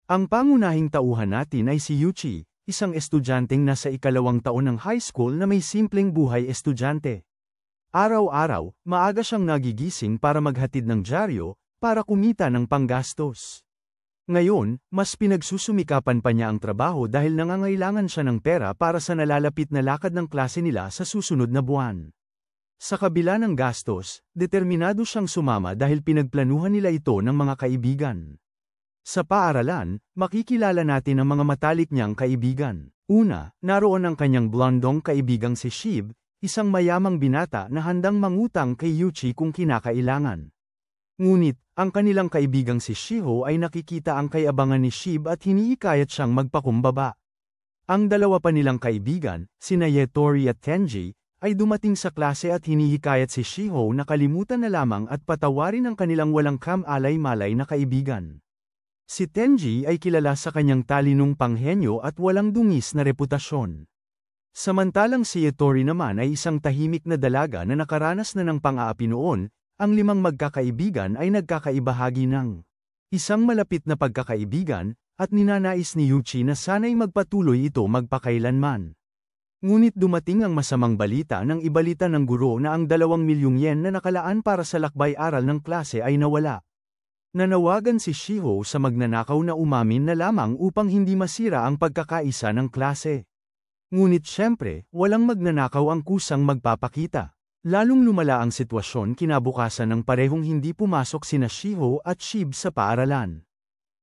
Ang pangunahing tauhan natin ay si Yuchi, isang estudyanteng nasa ikalawang taon ng high school na may simpleng buhay estudyante. Araw-araw, maaga siyang nagigising para maghatid ng dyaryo, para kumita ng panggastos. Ngayon, mas pinagsusumikapan pa niya ang trabaho dahil nangangailangan siya ng pera para sa nalalapit na lakad ng klase nila sa susunod na buwan. Sa kabila ng gastos, determinado siyang sumama dahil pinagplanuhan nila ito ng mga kaibigan. Sa paaralan, makikilala natin ang mga matalik niyang kaibigan. Una, naroon ang kanyang blondong kaibigang si Shib, isang mayamang binata na handang mangutang kay Yuchi kung kinakailangan. Ngunit, ang kanilang kaibigang si Shiho ay nakikita ang kayabangan ni Shib at hinihikayat siyang magpakumbaba. Ang dalawa pa nilang kaibigan, sina Yetori at Tenji, ay dumating sa klase at hinihikayat si Shiho na kalimutan na lamang at patawarin ang kanilang walang kam-alay-malay na kaibigan. Si Tenji ay kilala sa kanyang talinong panghenyo at walang dungis na reputasyon. Samantalang si Yetori naman ay isang tahimik na dalaga na nakaranas na ng pang-aapi noon. Ang limang magkakaibigan ay nagkakaibahagi ng isang malapit na pagkakaibigan, at ninanais ni Yuchi na sana'y magpatuloy ito magpakailanman. Ngunit dumating ang masamang balita ng ibalita ng guro na ang 2,000,000 yen na nakalaan para sa lakbay-aral ng klase ay nawala. Nanawagan si Shiho sa magnanakaw na umamin na lamang upang hindi masira ang pagkakaisa ng klase. Ngunit syempre, walang magnanakaw ang kusang magpapakita. Lalong lumala ang sitwasyon kinabukasan ng parehong hindi pumasok sina Shiho at Shib sa paaralan.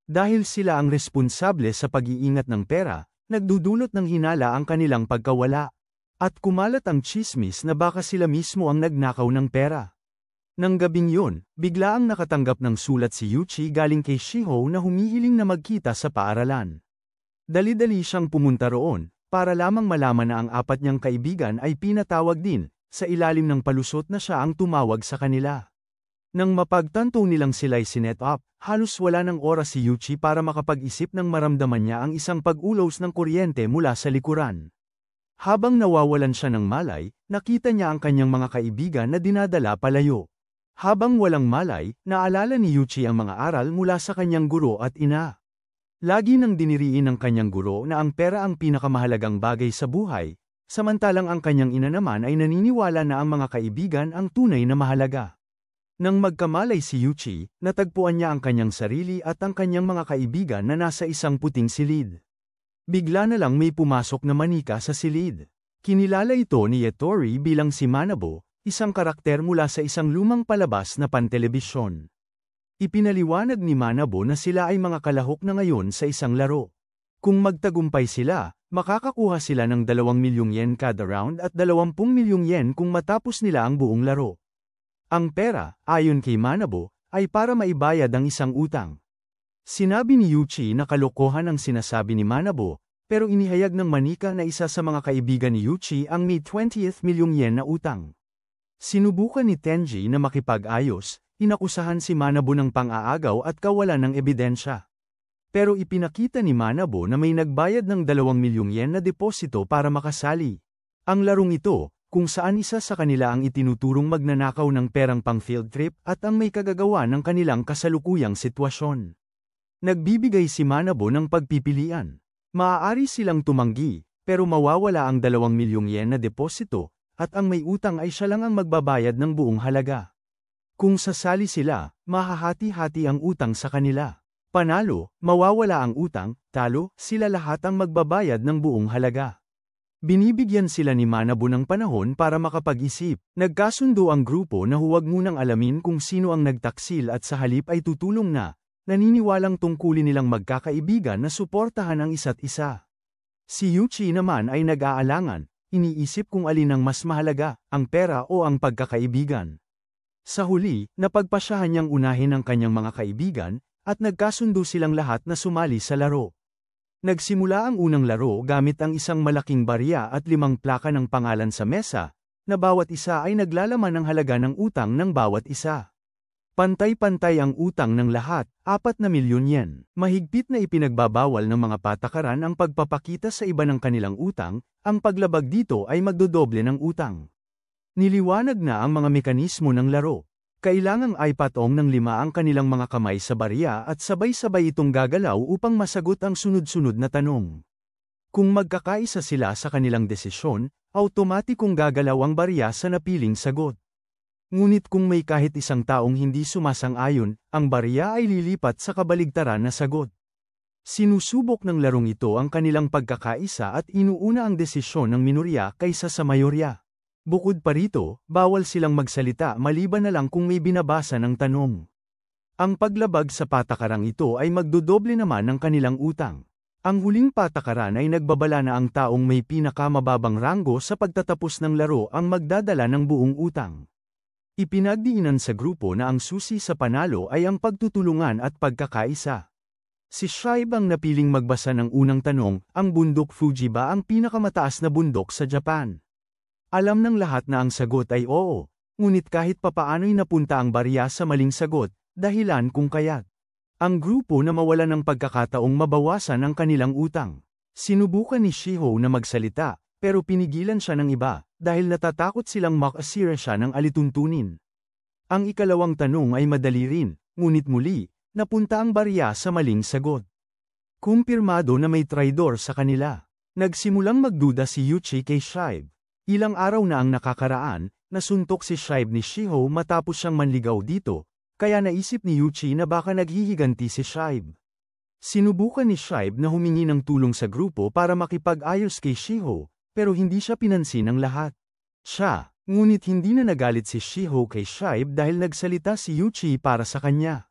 Dahil sila ang responsable sa pag-iingat ng pera, nagdudulot ng hinala ang kanilang pagkawala. At kumalat ang tsismis na baka sila mismo ang nagnakaw ng pera. Nang gabing yun, bigla ang nakatanggap ng sulat si Yuchi galing kay Shiho na humihiling na magkita sa paaralan. Dali-dali siyang pumunta roon, para lamang malaman na ang apat niyang kaibigan ay pinatawag din. Sa ilalim ng palusot na siya ang tumawag sa kanila. Nang mapagtanto nilang sila'y sinet up, halos wala ng oras si Yuchi para makapag-isip ng maramdaman niya ang isang pag-ulos ng kuryente mula sa likuran. Habang nawawalan siya ng malay, nakita niya ang kanyang mga kaibigan na dinadala palayo. Habang walang malay, naalala ni Yuchi ang mga aral mula sa kanyang guro at ina. Lagi nang diniriin ng kanyang guro na ang pera ang pinakamahalagang bagay sa buhay. Samantalang ang kanyang ina naman ay naniniwala na ang mga kaibigan ang tunay na mahalaga. Nang magkamalay si Yuchi, natagpuan niya ang kanyang sarili at ang kanyang mga kaibigan na nasa isang puting silid. Bigla na lang may pumasok na manika sa silid. Kinilala ito ni Yetori bilang si Manabo, isang karakter mula sa isang lumang palabas na pantelebisyon. Ipinaliwanag ni Manabo na sila ay mga kalahok na ngayon sa isang laro. Kung magtagumpay sila, makakakuha sila ng 2,000,000 yen kada round at 20,000,000 yen kung matapos nila ang buong laro. Ang pera, ayon kay Manabo, ay para maibayad ang isang utang. Sinabi ni Yuchi na kalokohan ang sinasabi ni Manabo, pero inihayag ng manika na isa sa mga kaibigan ni Yuchi ang may 20,000,000 yen na utang. Sinubukan ni Tenji na makipag-ayos, inakusahan si Manabo ng pang-aagaw at kawalan ng ebidensya. Pero ipinakita ni Manabo na may nagbayad ng 2,000,000 yen na deposito para makasali. Ang larong ito, kung saan isa sa kanila ang itinuturong magnanakaw ng perang pang field trip at ang may kagagawa ng kanilang kasalukuyang sitwasyon. Nagbibigay si Manabo ng pagpipilian. Maaari silang tumanggi, pero mawawala ang 2,000,000 yen na deposito, at ang may utang ay siya lang ang magbabayad ng buong halaga. Kung sasali sila, mahahati-hati ang utang sa kanila. Panalo, mawawala ang utang, talo, sila lahat ang magbabayad ng buong halaga. Binibigyan sila ni Manabo ng panahon para makapag-isip. Nagkasundo ang grupo na huwag munang alamin kung sino ang nagtaksil at sa halip ay tutulong na, naniniwalang tungkulin nilang magkakaibigan na suportahan ang isa't isa. Si Yuchi naman ay nag-aalangan, iniisip kung alin ang mas mahalaga, ang pera o ang pagkakaibigan. Sa huli, napagpasyahan niyang unahin ang kanyang mga kaibigan, at nagkasundo silang lahat na sumali sa laro. Nagsimula ang unang laro gamit ang isang malaking barya at 5 plaka ng pangalan sa mesa, na bawat isa ay naglalaman ng halaga ng utang ng bawat isa. Pantay-pantay ang utang ng lahat, 4,000,000 yen. Mahigpit na ipinagbabawal ng mga patakaran ang pagpapakita sa iba ng kanilang utang, ang paglabag dito ay magdodoble ng utang. Niliwanag na ang mga mekanismo ng laro. Kailangang ay patong ng 5 ang kanilang mga kamay sa barya at sabay-sabay itong gagalaw upang masagot ang sunod-sunod na tanong. Kung magkakaisa sila sa kanilang desisyon, automatikong gagalaw ang barya sa napiling sagot. Ngunit kung may kahit isang taong hindi sumasang-ayon, ang barya ay lilipat sa kabaligtaran na sagot. Sinusubok ng larong ito ang kanilang pagkakaisa at inuuna ang desisyon ng minorya kaysa sa mayorya. Bukod pa rito, bawal silang magsalita maliban na lang kung may binabasa ng tanong. Ang paglabag sa patakarang ito ay magdodoble naman ng kanilang utang. Ang huling patakaran ay nagbabala na ang taong may pinakamababang ranggo sa pagtatapos ng laro ang magdadala ng buong utang. Ipinagdiinan sa grupo na ang susi sa panalo ay ang pagtutulungan at pagkakaisa. Si Shibe ang napiling magbasa ng unang tanong, ang bundok Fuji ba ang pinakamataas na bundok sa Japan? Alam ng lahat na ang sagot ay oo, ngunit kahit papaano'y napunta ang barya sa maling sagot, dahilan kung kaya't ang grupo na mawala ng pagkakataong mabawasan ang kanilang utang. Sinubukan ni Shiho na magsalita, pero pinigilan siya ng iba, dahil natatakot silang makasira siya ng alituntunin. Ang ikalawang tanong ay madali rin, ngunit muli, napunta ang barya sa maling sagot. Kumpirmado na may traidor sa kanila. Nagsimulang magduda si Yuchi kay Shibe. Ilang araw na ang nakakaraan, nasuntok si Shibe ni Shiho matapos siyang manligaw dito, kaya naisip ni Yuchi na baka naghihiganti si Shibe. Sinubukan ni Shibe na humingi ng tulong sa grupo para makipag-ayos kay Shiho, pero hindi siya pinansin ng lahat. Ngunit hindi na nagalit si Shiho kay Shibe dahil nagsalita si Yuchi para sa kanya.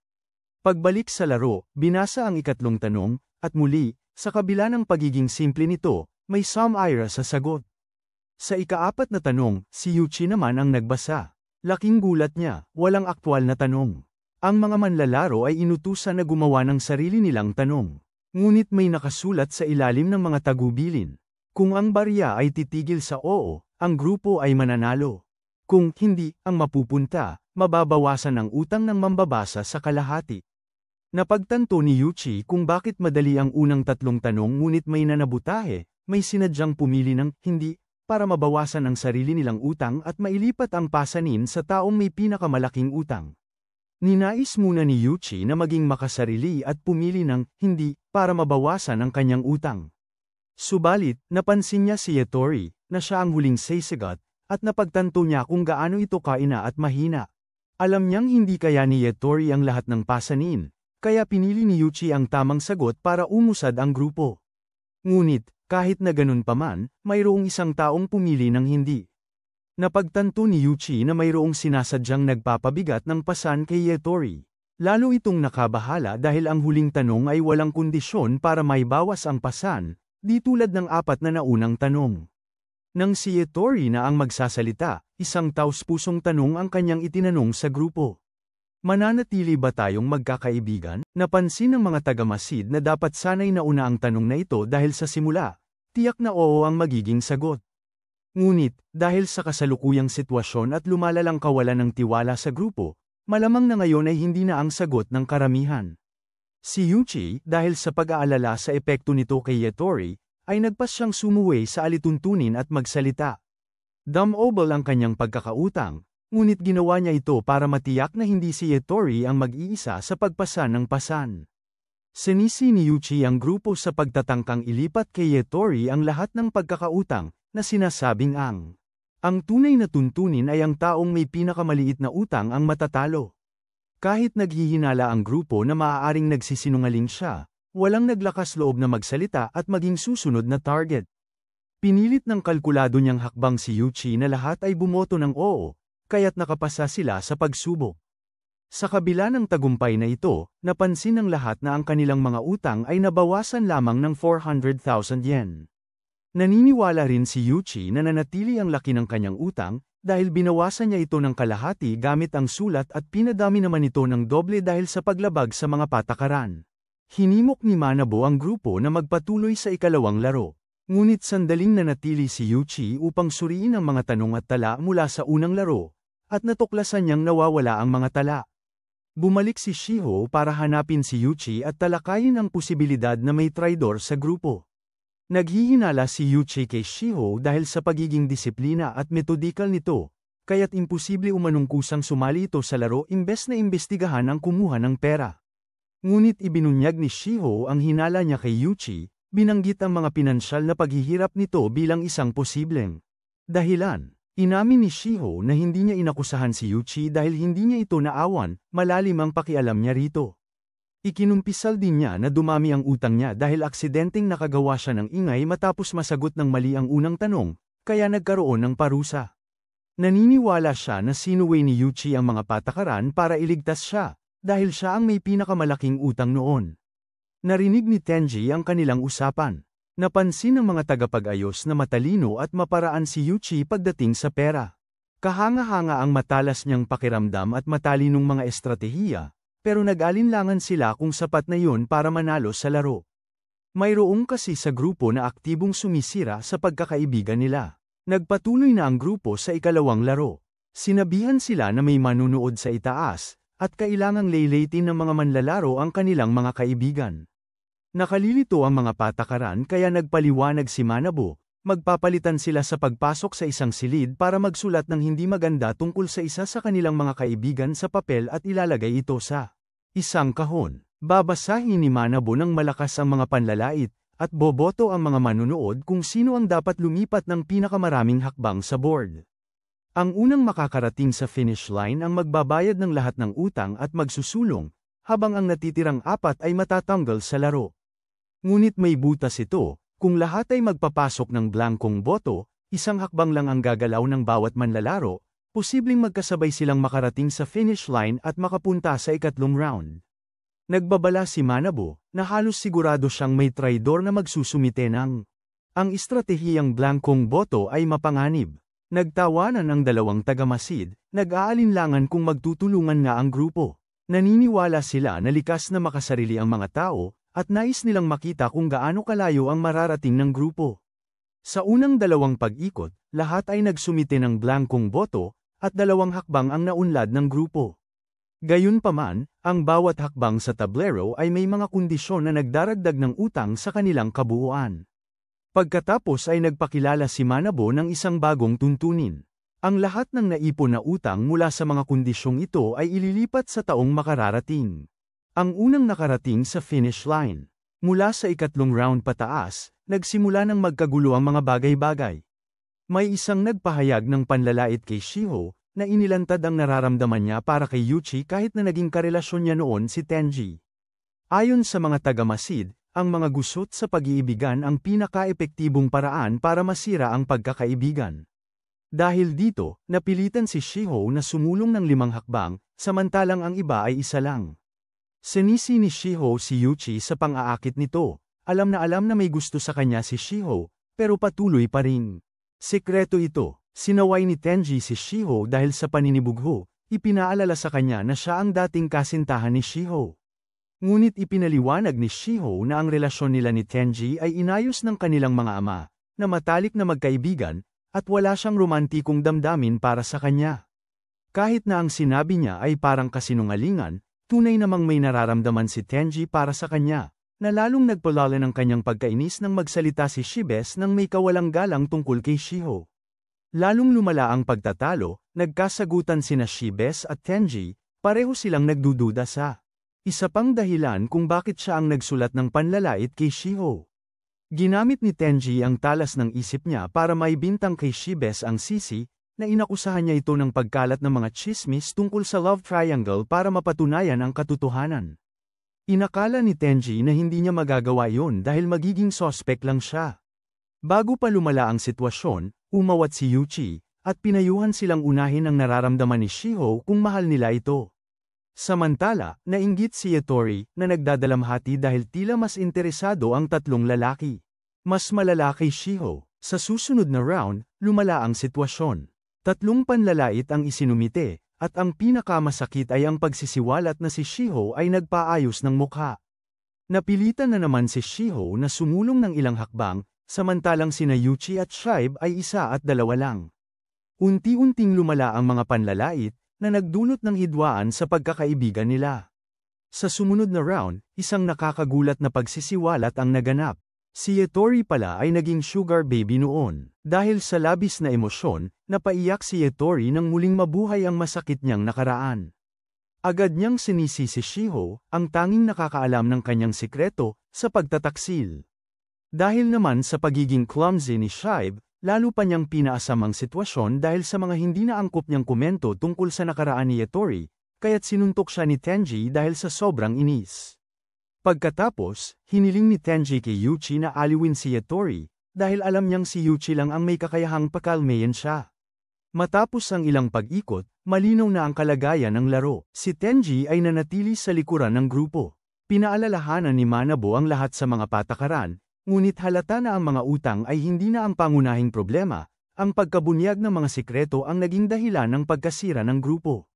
Pagbalik sa laro, binasa ang ikatlong tanong, at muli, sa kabila ng pagiging simple nito, may sum-ira sa sagot. Sa ikaapat na tanong, si Yuchi naman ang nagbasa. Laking gulat niya, walang aktwal na tanong. Ang mga manlalaro ay inutusan na gumawa ng sarili nilang tanong. Ngunit may nakasulat sa ilalim ng mga tagubilin. Kung ang barya ay titigil sa oo, ang grupo ay mananalo. Kung hindi, ang mapupunta, mababawasan ang utang ng mambabasa sa kalahati. Napagtanto ni Yuchi kung bakit madali ang unang tatlong tanong ngunit may nanabutahe, may sinadyang pumili ng hindi, para mabawasan ang sarili nilang utang at mailipat ang pasanin sa taong may pinakamalaking utang. Ninais muna ni Yuchi na maging makasarili at pumili ng hindi para mabawasan ang kanyang utang. Subalit, napansin niya si Yatori, na siya ang huling sasagot, at napagtanto niya kung gaano ito kaina at mahina. Alam niyang hindi kaya ni Yatori ang lahat ng pasanin, kaya pinili ni Yuchi ang tamang sagot para umusad ang grupo. Ngunit, kahit na ganun pa man, mayroong isang taong pumili ng hindi. Napagtanto ni Yuchi na mayroong sinasadyang nagpapabigat ng pasan kay Yatori. Lalo itong nakabahala dahil ang huling tanong ay walang kondisyon para maibawas ang pasan, di tulad ng apat na naunang tanong. Nang si Yatori na ang magsasalita, isang taus-pusong tanong ang kanyang itinanong sa grupo. Mananatili ba tayong magkakaibigan? Napansin ng mga tagamasid na dapat sanay nauna ang tanong na ito dahil sa simula, tiyak na oo ang magiging sagot. Ngunit, dahil sa kasalukuyang sitwasyon at lumalalang kawalan ng tiwala sa grupo, malamang na ngayon ay hindi na ang sagot ng karamihan. Si Yuchi, dahil sa pag-aalala sa epekto nito kay Yatori, ay nagpas siyang sumuway sa alituntunin at magsalita. Dumobol ang kanyang pagkakautang. Ngunit ginawa niya ito para matiyak na hindi si Yatori ang mag-iisa sa pagpasan ng pasan. Sinisi ni Yuchi ang grupo sa pagtatangkang ilipat kay Yatori ang lahat ng pagkakautang, na sinasabing ang tunay na tuntunin ay ang taong may pinakamaliit na utang ang matatalo. Kahit naghihinala ang grupo na maaaring nagsisinungaling siya, walang naglakas loob na magsalita at maging susunod na target. Pinilit ng kalkulado niyang hakbang si Yuchi na lahat ay bumoto ng oo, kaya't nakapasa sila sa pagsubok. Sa kabila ng tagumpay na ito, napansin ng lahat na ang kanilang mga utang ay nabawasan lamang ng 400,000 yen. Naniniwala rin si Yuchi na nanatili ang laki ng kanyang utang, dahil binawasan niya ito ng kalahati gamit ang sulat at pinadami naman ito ng doble dahil sa paglabag sa mga patakaran. Hinimok ni Manabo ang grupo na magpatuloy sa ikalawang laro. Ngunit sandaling nanatili si Yuchi upang suriin ang mga tanong at tala mula sa unang laro, at natuklasan niyang nawawala ang mga tala. Bumalik si Shiho para hanapin si Yuchi at talakayin ang posibilidad na may traidor sa grupo. Naghihinala si Yuchi kay Shiho dahil sa pagiging disiplina at metodikal nito, kaya't imposible umanong kusang sumali ito sa laro imbes na imbestigahan ang kumuha ng pera. Ngunit ibinunyag ni Shiho ang hinala niya kay Yuchi, binanggit ang mga pinansyal na paghihirap nito bilang isang posibleng dahilan. Inamin ni Shiho na hindi niya inakusahan si Yuchi dahil hindi niya ito naawan, malalim ang pakialam niya rito. Ikinumpisal din niya na dumami ang utang niya dahil aksidenteng nakagawa siya ng ingay matapos masagot ng mali ang unang tanong, kaya nagkaroon ng parusa. Naniniwala siya na sinuway ni Yuchi ang mga patakaran para iligtas siya, dahil siya ang may pinakamalaking utang noon. Narinig ni Tenji ang kanilang usapan. Napansin ng mga tagapag-ayos na matalino at maparaan si Yuchi pagdating sa pera. Kahanga-hanga ang matalas niyang pakiramdam at matalinong mga estratehiya, pero nag-alinlangan sila kung sapat na yun para manalo sa laro. Mayroong kasi sa grupo na aktibong sumisira sa pagkakaibigan nila. Nagpatuloy na ang grupo sa ikalawang laro. Sinabihan sila na may manunood sa itaas, at kailangang laylatin ng mga manlalaro ang kanilang mga kaibigan. Nakalilito ang mga patakaran kaya nagpaliwanag si Manabu, magpapalitan sila sa pagpasok sa isang silid para magsulat ng hindi maganda tungkol sa isa sa kanilang mga kaibigan sa papel at ilalagay ito sa isang kahon. Babasahin ni Manabu ng malakas ang mga panlalait, at boboto ang mga manunood kung sino ang dapat lumipat ng pinakamaraming hakbang sa board. Ang unang makakarating sa finish line ang magbabayad ng lahat ng utang at magsusulong, habang ang natitirang apat ay matatanggal sa laro. Ngunit may butas ito. Kung lahat ay magpapasok ng blankong boto, isang hakbang lang ang gagalaw ng bawat manlalaro, posibleng magkasabay silang makarating sa finish line at makapunta sa ikatlong round. Nagbabala si Manabu, na halos sigurado siyang may traidor na magsusumite ng. Ang estratehiyang blankong boto ay mapanganib. Nagtawanan ang dalawang tagamasid, nag-aalinlangan kung magtutulungan nga ang grupo. Naniniwala sila na likas na makasarili ang mga tao, at nais nilang makita kung gaano kalayo ang mararating ng grupo. Sa unang dalawang pag-ikot, lahat ay nagsumite ng blankong boto, at dalawang hakbang ang naunlad ng grupo. Gayunpaman, ang bawat hakbang sa tablero ay may mga kondisyon na nagdaragdag ng utang sa kanilang kabuuan. Pagkatapos ay nagpakilala si Manabu ng isang bagong tuntunin. Ang lahat ng naipon na utang mula sa mga kondisyong ito ay ililipat sa taong makararating. Ang unang nakarating sa finish line. Mula sa ikatlong round pataas, nagsimula ng magkagulo ang mga bagay-bagay. May isang nagpahayag ng panlalait kay Shiho, na inilantad ang nararamdaman niya para kay Yuchi kahit na naging karelasyon niya noon si Tenji. Ayon sa mga tagamasid, ang mga gusot sa pag-iibigan ang pinaka-epektibong paraan para masira ang pagkakaibigan. Dahil dito, napilitan si Shiho na sumulong ng 5 hakbang, samantalang ang iba ay isa lang. Sinisi ni Shiho si Yuchi sa pang-aakit nito. Alam na may gusto sa kanya si Shiho, pero patuloy pa rin. Sekreto ito. Sinaway ni Tenji si Shiho dahil sa paninibugho, ipinaalala sa kanya na siya ang dating kasintahan ni Shiho. Ngunit ipinaliwanag ni Shiho na ang relasyon nila ni Tenji ay inayos ng kanilang mga ama, na matalik na magkaibigan, at wala siyang romantikong damdamin para sa kanya. Kahit na ang sinabi niya ay parang kasinungalingan, tunay namang may nararamdaman si Tenji para sa kanya, na lalong nagpalala ng kanyang pagkainis nang magsalita si Shibes nang may kawalang galang tungkol kay Shiho. Lalong lumala ang pagtatalo, nagkasagutan sina Shibes at Tenji, pareho silang nagdududa sa isa pang dahilan kung bakit siya ang nagsulat ng panlalait kay Shiho. Ginamit ni Tenji ang talas ng isip niya para maibintang kay Shibes ang sisi, na inakusahan niya ito ng pagkalat ng mga tsismis tungkol sa love triangle para mapatunayan ang katotohanan. Inakala ni Tenji na hindi niya magagawa yon dahil magiging suspect lang siya. Bago pa lumala ang sitwasyon, umawat si Yuchi, at pinayuhan silang unahin ang nararamdaman ni Shiho kung mahal nila ito. Samantala, nainggit si Yatori na nagdadalamhati dahil tila mas interesado ang tatlong lalaki. Mas malala kay Shiho. Sa susunod na round, lumala ang sitwasyon. 3 panlalait ang isinumite, at ang pinakamasakit ay ang pagsisiwalat na si Shiho ay nagpaayos ng mukha. Napilitan na naman si Shiho na sumulong ng ilang hakbang, samantalang sina Yuchi at Shibe ay 1 at 2 lang. Unti-unting lumala ang mga panlalait, na nagdulot ng hidwaan sa pagkakaibigan nila. Sa sumunod na round, isang nakakagulat na pagsisiwalat ang naganap. Si Yetori pala ay naging sugar baby noon. Dahil sa labis na emosyon, napaiyak si Yetori nang muling mabuhay ang masakit niyang nakaraan. Agad niyang sinisi si Shiho, ang tanging nakakaalam ng kanyang sikreto, sa pagtataksil. Dahil naman sa pagiging clumsy ni Shibe, lalo pa niyang pinaasam ang sitwasyon dahil sa mga hindi naangkop niyang komento tungkol sa nakaraan ni Yetori, kaya't sinuntok siya ni Tenji dahil sa sobrang inis. Pagkatapos, hiniling ni Tenji kay Yuchi na aliwin si Yetori, dahil alam niyang si Yuchi lang ang may kakayahang pakalmayan siya. Matapos ang ilang pag-ikot, malinaw na ang kalagayan ng laro. Si Tenji ay nanatili sa likuran ng grupo. Pinaalalahanan ni Manabo ang lahat sa mga patakaran, ngunit halata na ang mga utang ay hindi na ang pangunahing problema, ang pagkabunyag ng mga sikreto ang naging dahilan ng pagkasira ng grupo.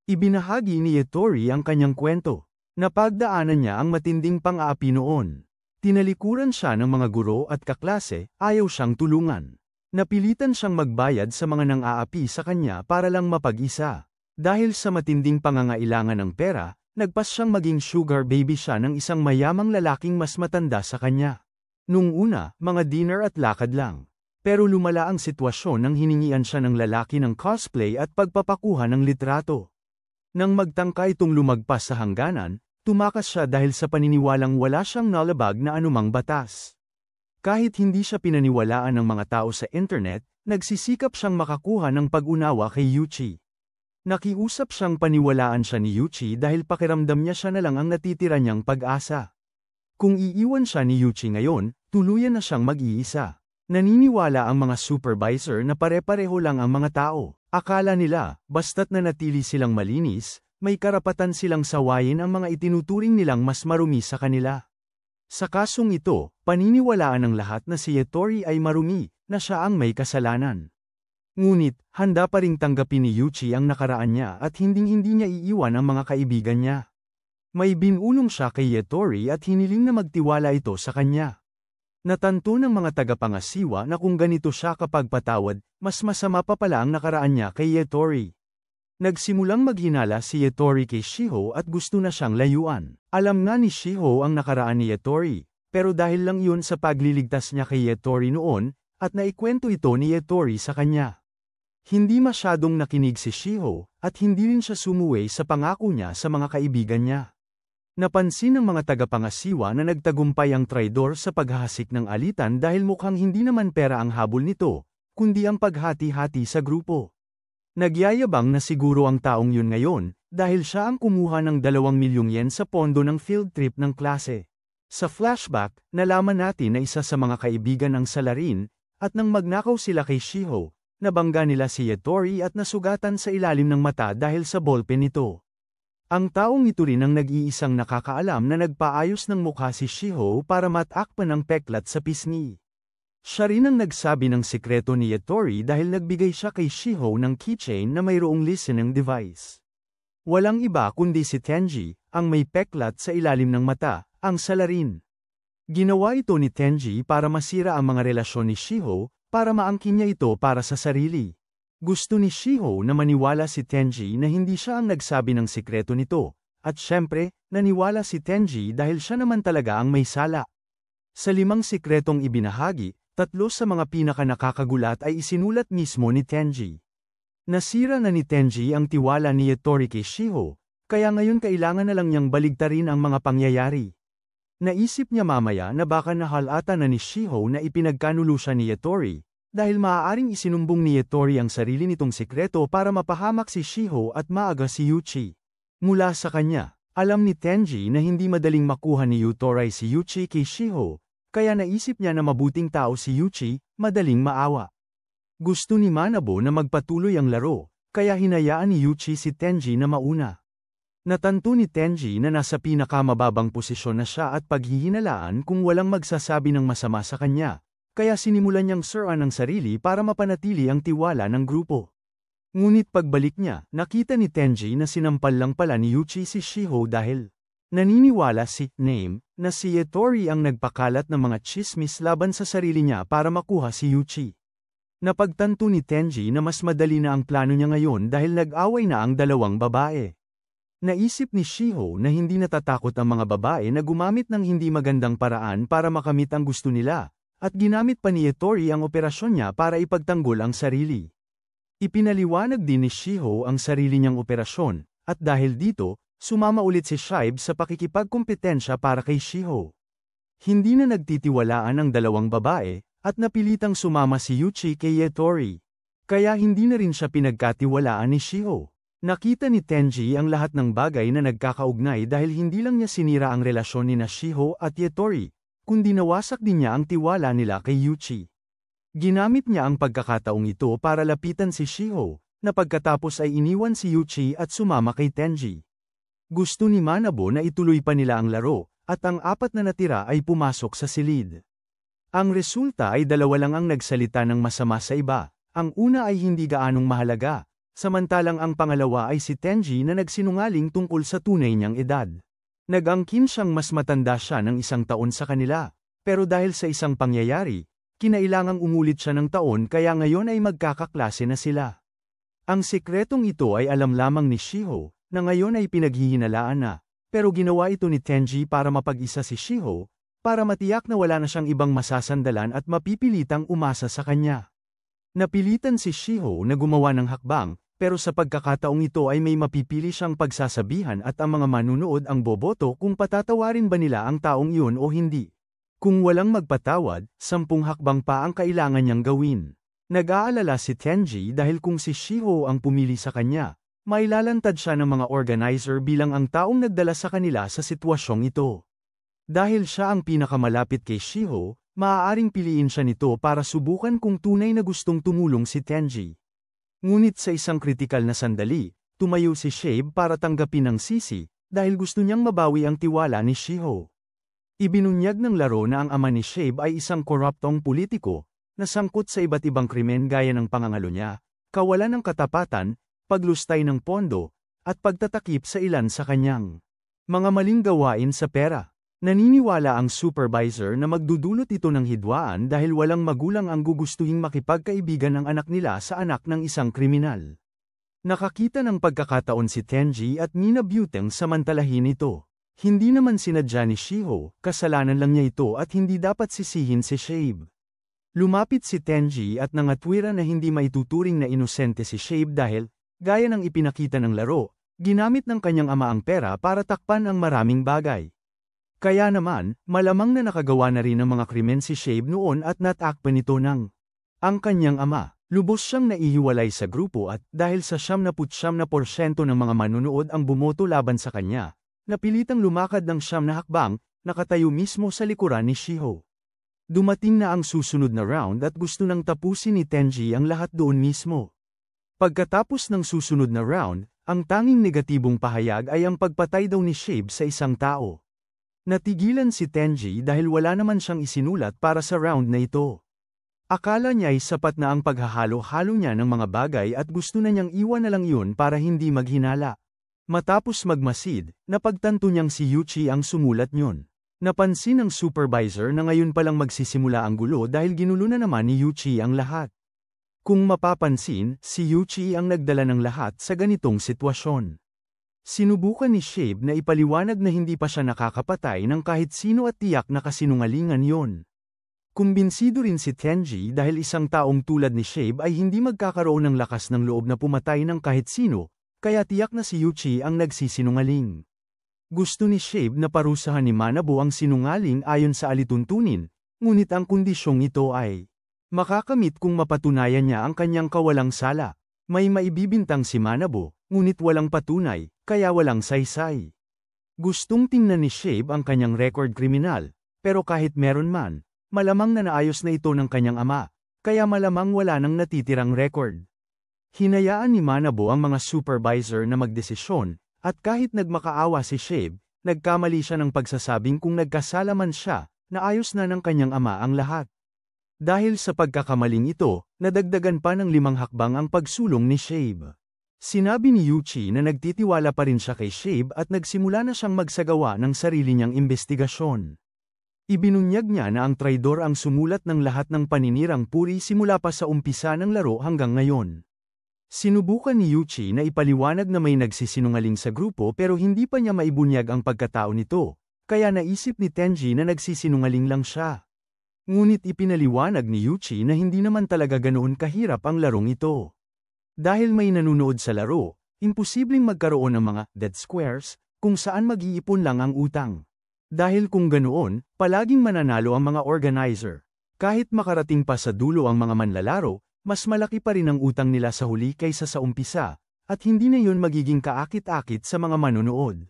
Ibinahagi ni Yetori ang kanyang kwento. Napagdaanan niya ang matinding pang-aapi noon. Tinalikuran siya ng mga guro at kaklase, ayaw siyang tulungan. Napilitan siyang magbayad sa mga nang-aapi sa kanya para lang mapag-isa. Dahil sa matinding pangangailangan ng pera, nagpas siyang maging sugar baby siya ng isang mayamang lalaking mas matanda sa kanya. Nung una, mga dinner at lakad lang. Pero lumala ang sitwasyon nang hiningian siya ng lalaki ng cosplay at pagpapakuha ng litrato. Nang magtangka itong lumagpas sa hangganan, tumakas siya dahil sa paniniwalang wala siyang nalabag na anumang batas. Kahit hindi siya pinaniwalaan ng mga tao sa internet, nagsisikap siyang makakuha ng pag-unawa kay Yuchi. Nakiusap siyang paniwalaan siya ni Yuchi dahil pakiramdam niya siya na lang ang natitira niyang pag-asa. Kung iiwan siya ni Yuchi ngayon, tuluyan na siyang mag-iisa. Naniniwala ang mga supervisor na pare-pareho lang ang mga tao. Akala nila, basta't nanatili silang malinis, may karapatan silang sawayin ang mga itinuturing nilang mas marumi sa kanila. Sa kasong ito, paniniwalaan ng lahat na si Yetori ay marumi, na siya ang may kasalanan. Ngunit, handa pa ring tanggapin ni Yuchi ang nakaraan niya at hinding-hindi niya iiwan ang mga kaibigan niya. May binulong siya kay Yetori at hiniling na magtiwala ito sa kanya. Natanto ng mga tagapangasiwa na kung ganito siya kapag patawad, mas masama pa pala ang nakaraan niya kay Yetori. Nagsimulang maghinala si Yetori kay Shiho at gusto na siyang layuan. Alam nga ni Shiho ang nakaraan ni Yetori, pero dahil lang yun sa pagliligtas niya kay Yetori noon, at naikwento ito ni Yetori sa kanya. Hindi masyadong nakinig si Shiho, at hindi rin siya sumuway sa pangako niya sa mga kaibigan niya. Napansin ng mga tagapangasiwa na nagtagumpay ang traidor sa paghahasik ng alitan dahil mukhang hindi naman pera ang habol nito, kundi ang paghati-hati sa grupo. Nagyayabang na siguro ang taong yun ngayon, dahil siya ang kumuha ng 2 milyong yen sa pondo ng field trip ng klase. Sa flashback, nalaman natin na isa sa mga kaibigan ang salarin, at nang magnakaw sila kay Shiho, nabangga nila si Yetori at nasugatan sa ilalim ng mata dahil sa ballpen nito. Ang taong ito rin ang nag-iisang nakakaalam na nagpaayos ng mukha si Shiho para matakpan ang peklat sa pisngi. Siya rin ang nagsabi ng sikreto ni Yetori dahil nagbigay siya kay Shiho ng keychain na mayroong listening device. Walang iba kundi si Tenji, ang may peklat sa ilalim ng mata, ang salarin. Ginawa ito ni Tenji para masira ang mga relasyon ni Shiho, para maangkin niya ito para sa sarili. Gusto ni Shiho na maniwala si Tenji na hindi siya ang nagsabi ng sikreto nito, at syempre, naniwala si Tenji dahil siya naman talaga ang may sala. Sa 5 sikretong ibinahagi, 3 sa mga pinaka-nakakagulat ay isinulat mismo ni Tenji. Nasira na ni Tenji ang tiwala ni Yetori kay Shiho, kaya ngayon kailangan na lang niyang baligtarin ang mga pangyayari. Naisip niya mamaya na baka nahalata na ni Shiho na ipinagkanulo siya ni Yetori, dahil maaaring isinumbong ni Yetori ang sarili nitong sikreto para mapahamak si Shiho at maaga si Yuchi. Mula sa kanya, alam ni Tenji na hindi madaling makuha ni Yutorai si Yuchi kay Shiho, kaya naisip niya na mabuting tao si Yuchi, madaling maawa. Gusto ni Manabo na magpatuloy ang laro, kaya hinayaan ni Yuchi si Tenji na mauna. Natanto ni Tenji na nasa pinakamababang posisyon na siya at paghihinalaan kung walang magsasabi ng masama sa kanya. Kaya sinimulan niyang suruan ang sarili para mapanatili ang tiwala ng grupo. Ngunit pagbalik niya, nakita ni Tenji na sinampal lang pala ni Yuchi si Shiho dahil naniniwala si Name na si Yetori ang nagpakalat ng mga chismis laban sa sarili niya para makuha si Yuchi. Napagtanto ni Tenji na mas madali na ang plano niya ngayon dahil nag-away na ang 2 babae. Naisip ni Shiho na hindi natatakot ang mga babae na gumamit ng hindi magandang paraan para makamit ang gusto nila, at ginamit pa ni Ettore ang operasyon niya para ipagtanggol ang sarili. Ipinaliwanag din ni Shiho ang sarili niyang operasyon, at dahil dito, sumama ulit si Shibe sa pakikipagkompetensya para kay Shiho. Hindi na nagtitiwalaan ang dalawang babae, at napilitang sumama si Yuchi kay Ettore. Kaya hindi na rin siya pinagkatiwalaan ni Shiho. Nakita ni Tenji ang lahat ng bagay na nagkakaugnay dahil hindi lang niya sinira ang relasyon ni Shiho at Ettore, kundi nawasak din niya ang tiwala nila kay Yuchi. Ginamit niya ang pagkakataong ito para lapitan si Shiho, na pagkatapos ay iniwan si Yuchi at sumama kay Tenji. Gusto ni Manabo na ituloy pa nila ang laro, at ang apat na natira ay pumasok sa silid. Ang resulta ay dalawa lang ang nagsalita ng masama sa iba, ang una ay hindi gaanong mahalaga. Samantalang ang pangalawa ay si Tenji na nagsinungaling tungkol sa tunay niyang edad. Nag-angkin siyang mas matanda siya ng 1 taon sa kanila, pero dahil sa isang pangyayari, kinailangang umulit siya ng taon kaya ngayon ay magkakaklase na sila. Ang sikretong ito ay alam lamang ni Shiho, na ngayon ay pinaghihinalaan na, pero ginawa ito ni Tenji para mapag-isa si Shiho, para matiyak na wala na siyang ibang masasandalan at mapipilitang umasa sa kanya. Napilitan si Shiho na gumawa ng hakbang, pero sa pagkakataong ito ay may mapipili siyang pagsasabihan at ang mga manunood ang boboto kung patatawarin ba nila ang taong iyon o hindi. Kung walang magpatawad, 10 hakbang pa ang kailangan niyang gawin. Nag-aalala si Tenji dahil kung si Shiho ang pumili sa kanya, mailalantad siya ng mga organizer bilang ang taong nagdala sa kanila sa sitwasyong ito. Dahil siya ang pinakamalapit kay Shiho, maaaring piliin siya nito para subukan kung tunay na gustong tumulong si Tenji. Ngunit sa isang kritikal na sandali, tumayo si Shibe para tanggapin ang sisi, dahil gusto niyang mabawi ang tiwala ni Shiho. Ibinunyag ng laro na ang ama ni Shibe ay isang koruptong politiko, na sangkot sa iba't ibang krimen gaya ng pangangalo niya, kawalan ng katapatan, paglustay ng pondo, at pagtatakip sa ilan sa kanyang mga maling gawain sa pera. Naniniwala ang supervisor na magdudulot ito ng hidwaan dahil walang magulang ang gugustuhing makipagkaibigan ng anak nila sa anak ng isang kriminal. Nakakita ng pagkakataon si Tenji at Mina Buteng samantalahin ito. Hindi naman sinadya ni Shiho, kasalanan lang niya ito at hindi dapat sisihin si Shibe. Lumapit si Tenji at nangatwira na hindi maituturing na inosente si Shibe dahil, gaya ng ipinakita ng laro, ginamit ng kanyang ama ang pera para takpan ang maraming bagay. Kaya naman, malamang na nakagawa na rin ng mga krimen si Shibe noon at natakpan ito ng ang kanyang ama. Lubos siyang naihiwalay sa grupo at dahil sa 99% ng mga manunood ang bumoto laban sa kanya, napilitang lumakad ng 9 na hakbang, nakatayo mismo sa likuran ni Shiho. Dumating na ang susunod na round at gusto nang tapusin ni Tenji ang lahat doon mismo. Pagkatapos ng susunod na round, ang tanging negatibong pahayag ay ang pagpatay daw ni Shibe sa isang tao. Natigilan si Tenji dahil wala naman siyang isinulat para sa round na ito. Akala niya ay sapat na ang paghahalo-halo niya ng mga bagay at gusto na niyang iwan na lang yun para hindi maghinala. Matapos magmasid, napagtanto niyang si Yuchi ang sumulat niyon. Napansin ng supervisor na ngayon palang magsisimula ang gulo dahil ginulo na naman ni Yuchi ang lahat. Kung mapapansin, si Yuchi ang nagdala ng lahat sa ganitong sitwasyon. Sinubukan ni Shibe na ipaliwanag na hindi pa siya nakakapatay ng kahit sino at tiyak na kasinungalingan yon. Kumbinsido rin si Tenji dahil isang taong tulad ni Shibe ay hindi magkakaroon ng lakas ng loob na pumatay ng kahit sino, kaya tiyak na si Yuchi ang nagsisinungaling. Gusto ni Shibe na parusahan ni Manabo ang sinungaling ayon sa alituntunin, ngunit ang kondisyong ito ay makakamit kung mapatunayan niya ang kanyang kawalang sala. May maibibintang si Manabo, ngunit walang patunay, kaya walang saysay. Gustong tingnan ni Shibe ang kanyang record kriminal, pero kahit meron man, malamang na naayos na ito ng kanyang ama, kaya malamang wala nang natitirang record. Hinayaan ni Manabo ang mga supervisor na magdesisyon, at kahit nagmakaawa si Shibe, nagkamali siya ng pagsasabing kung nagkasala man siya, naayos na ng kanyang ama ang lahat. Dahil sa pagkakamaling ito, nadagdagan pa ng 5 hakbang ang pagsulong ni Shibe. Sinabi ni Yuchi na nagtitiwala pa rin siya kay Shibe at nagsimula na siyang magsagawa ng sarili niyang investigasyon. Ibinunyag niya na ang traidor ang sumulat ng lahat ng paninirang puri simula pa sa umpisa ng laro hanggang ngayon. Sinubukan ni Yuchi na ipaliwanag na may nagsisinungaling sa grupo pero hindi pa niya maibunyag ang pagkatao nito, kaya naisip ni Tenji na nagsisinungaling lang siya. Ngunit ipinaliwanag ni Yuchi na hindi naman talaga ganoon kahirap ang larong ito. Dahil may nanunood sa laro, imposibleng magkaroon ng mga dead squares kung saan mag-iipon lang ang utang. Dahil kung ganoon, palaging mananalo ang mga organizer. Kahit makarating pa sa dulo ang mga manlalaro, mas malaki pa rin ang utang nila sa huli kaysa sa umpisa, at hindi na yun magiging kaakit-akit sa mga manonood.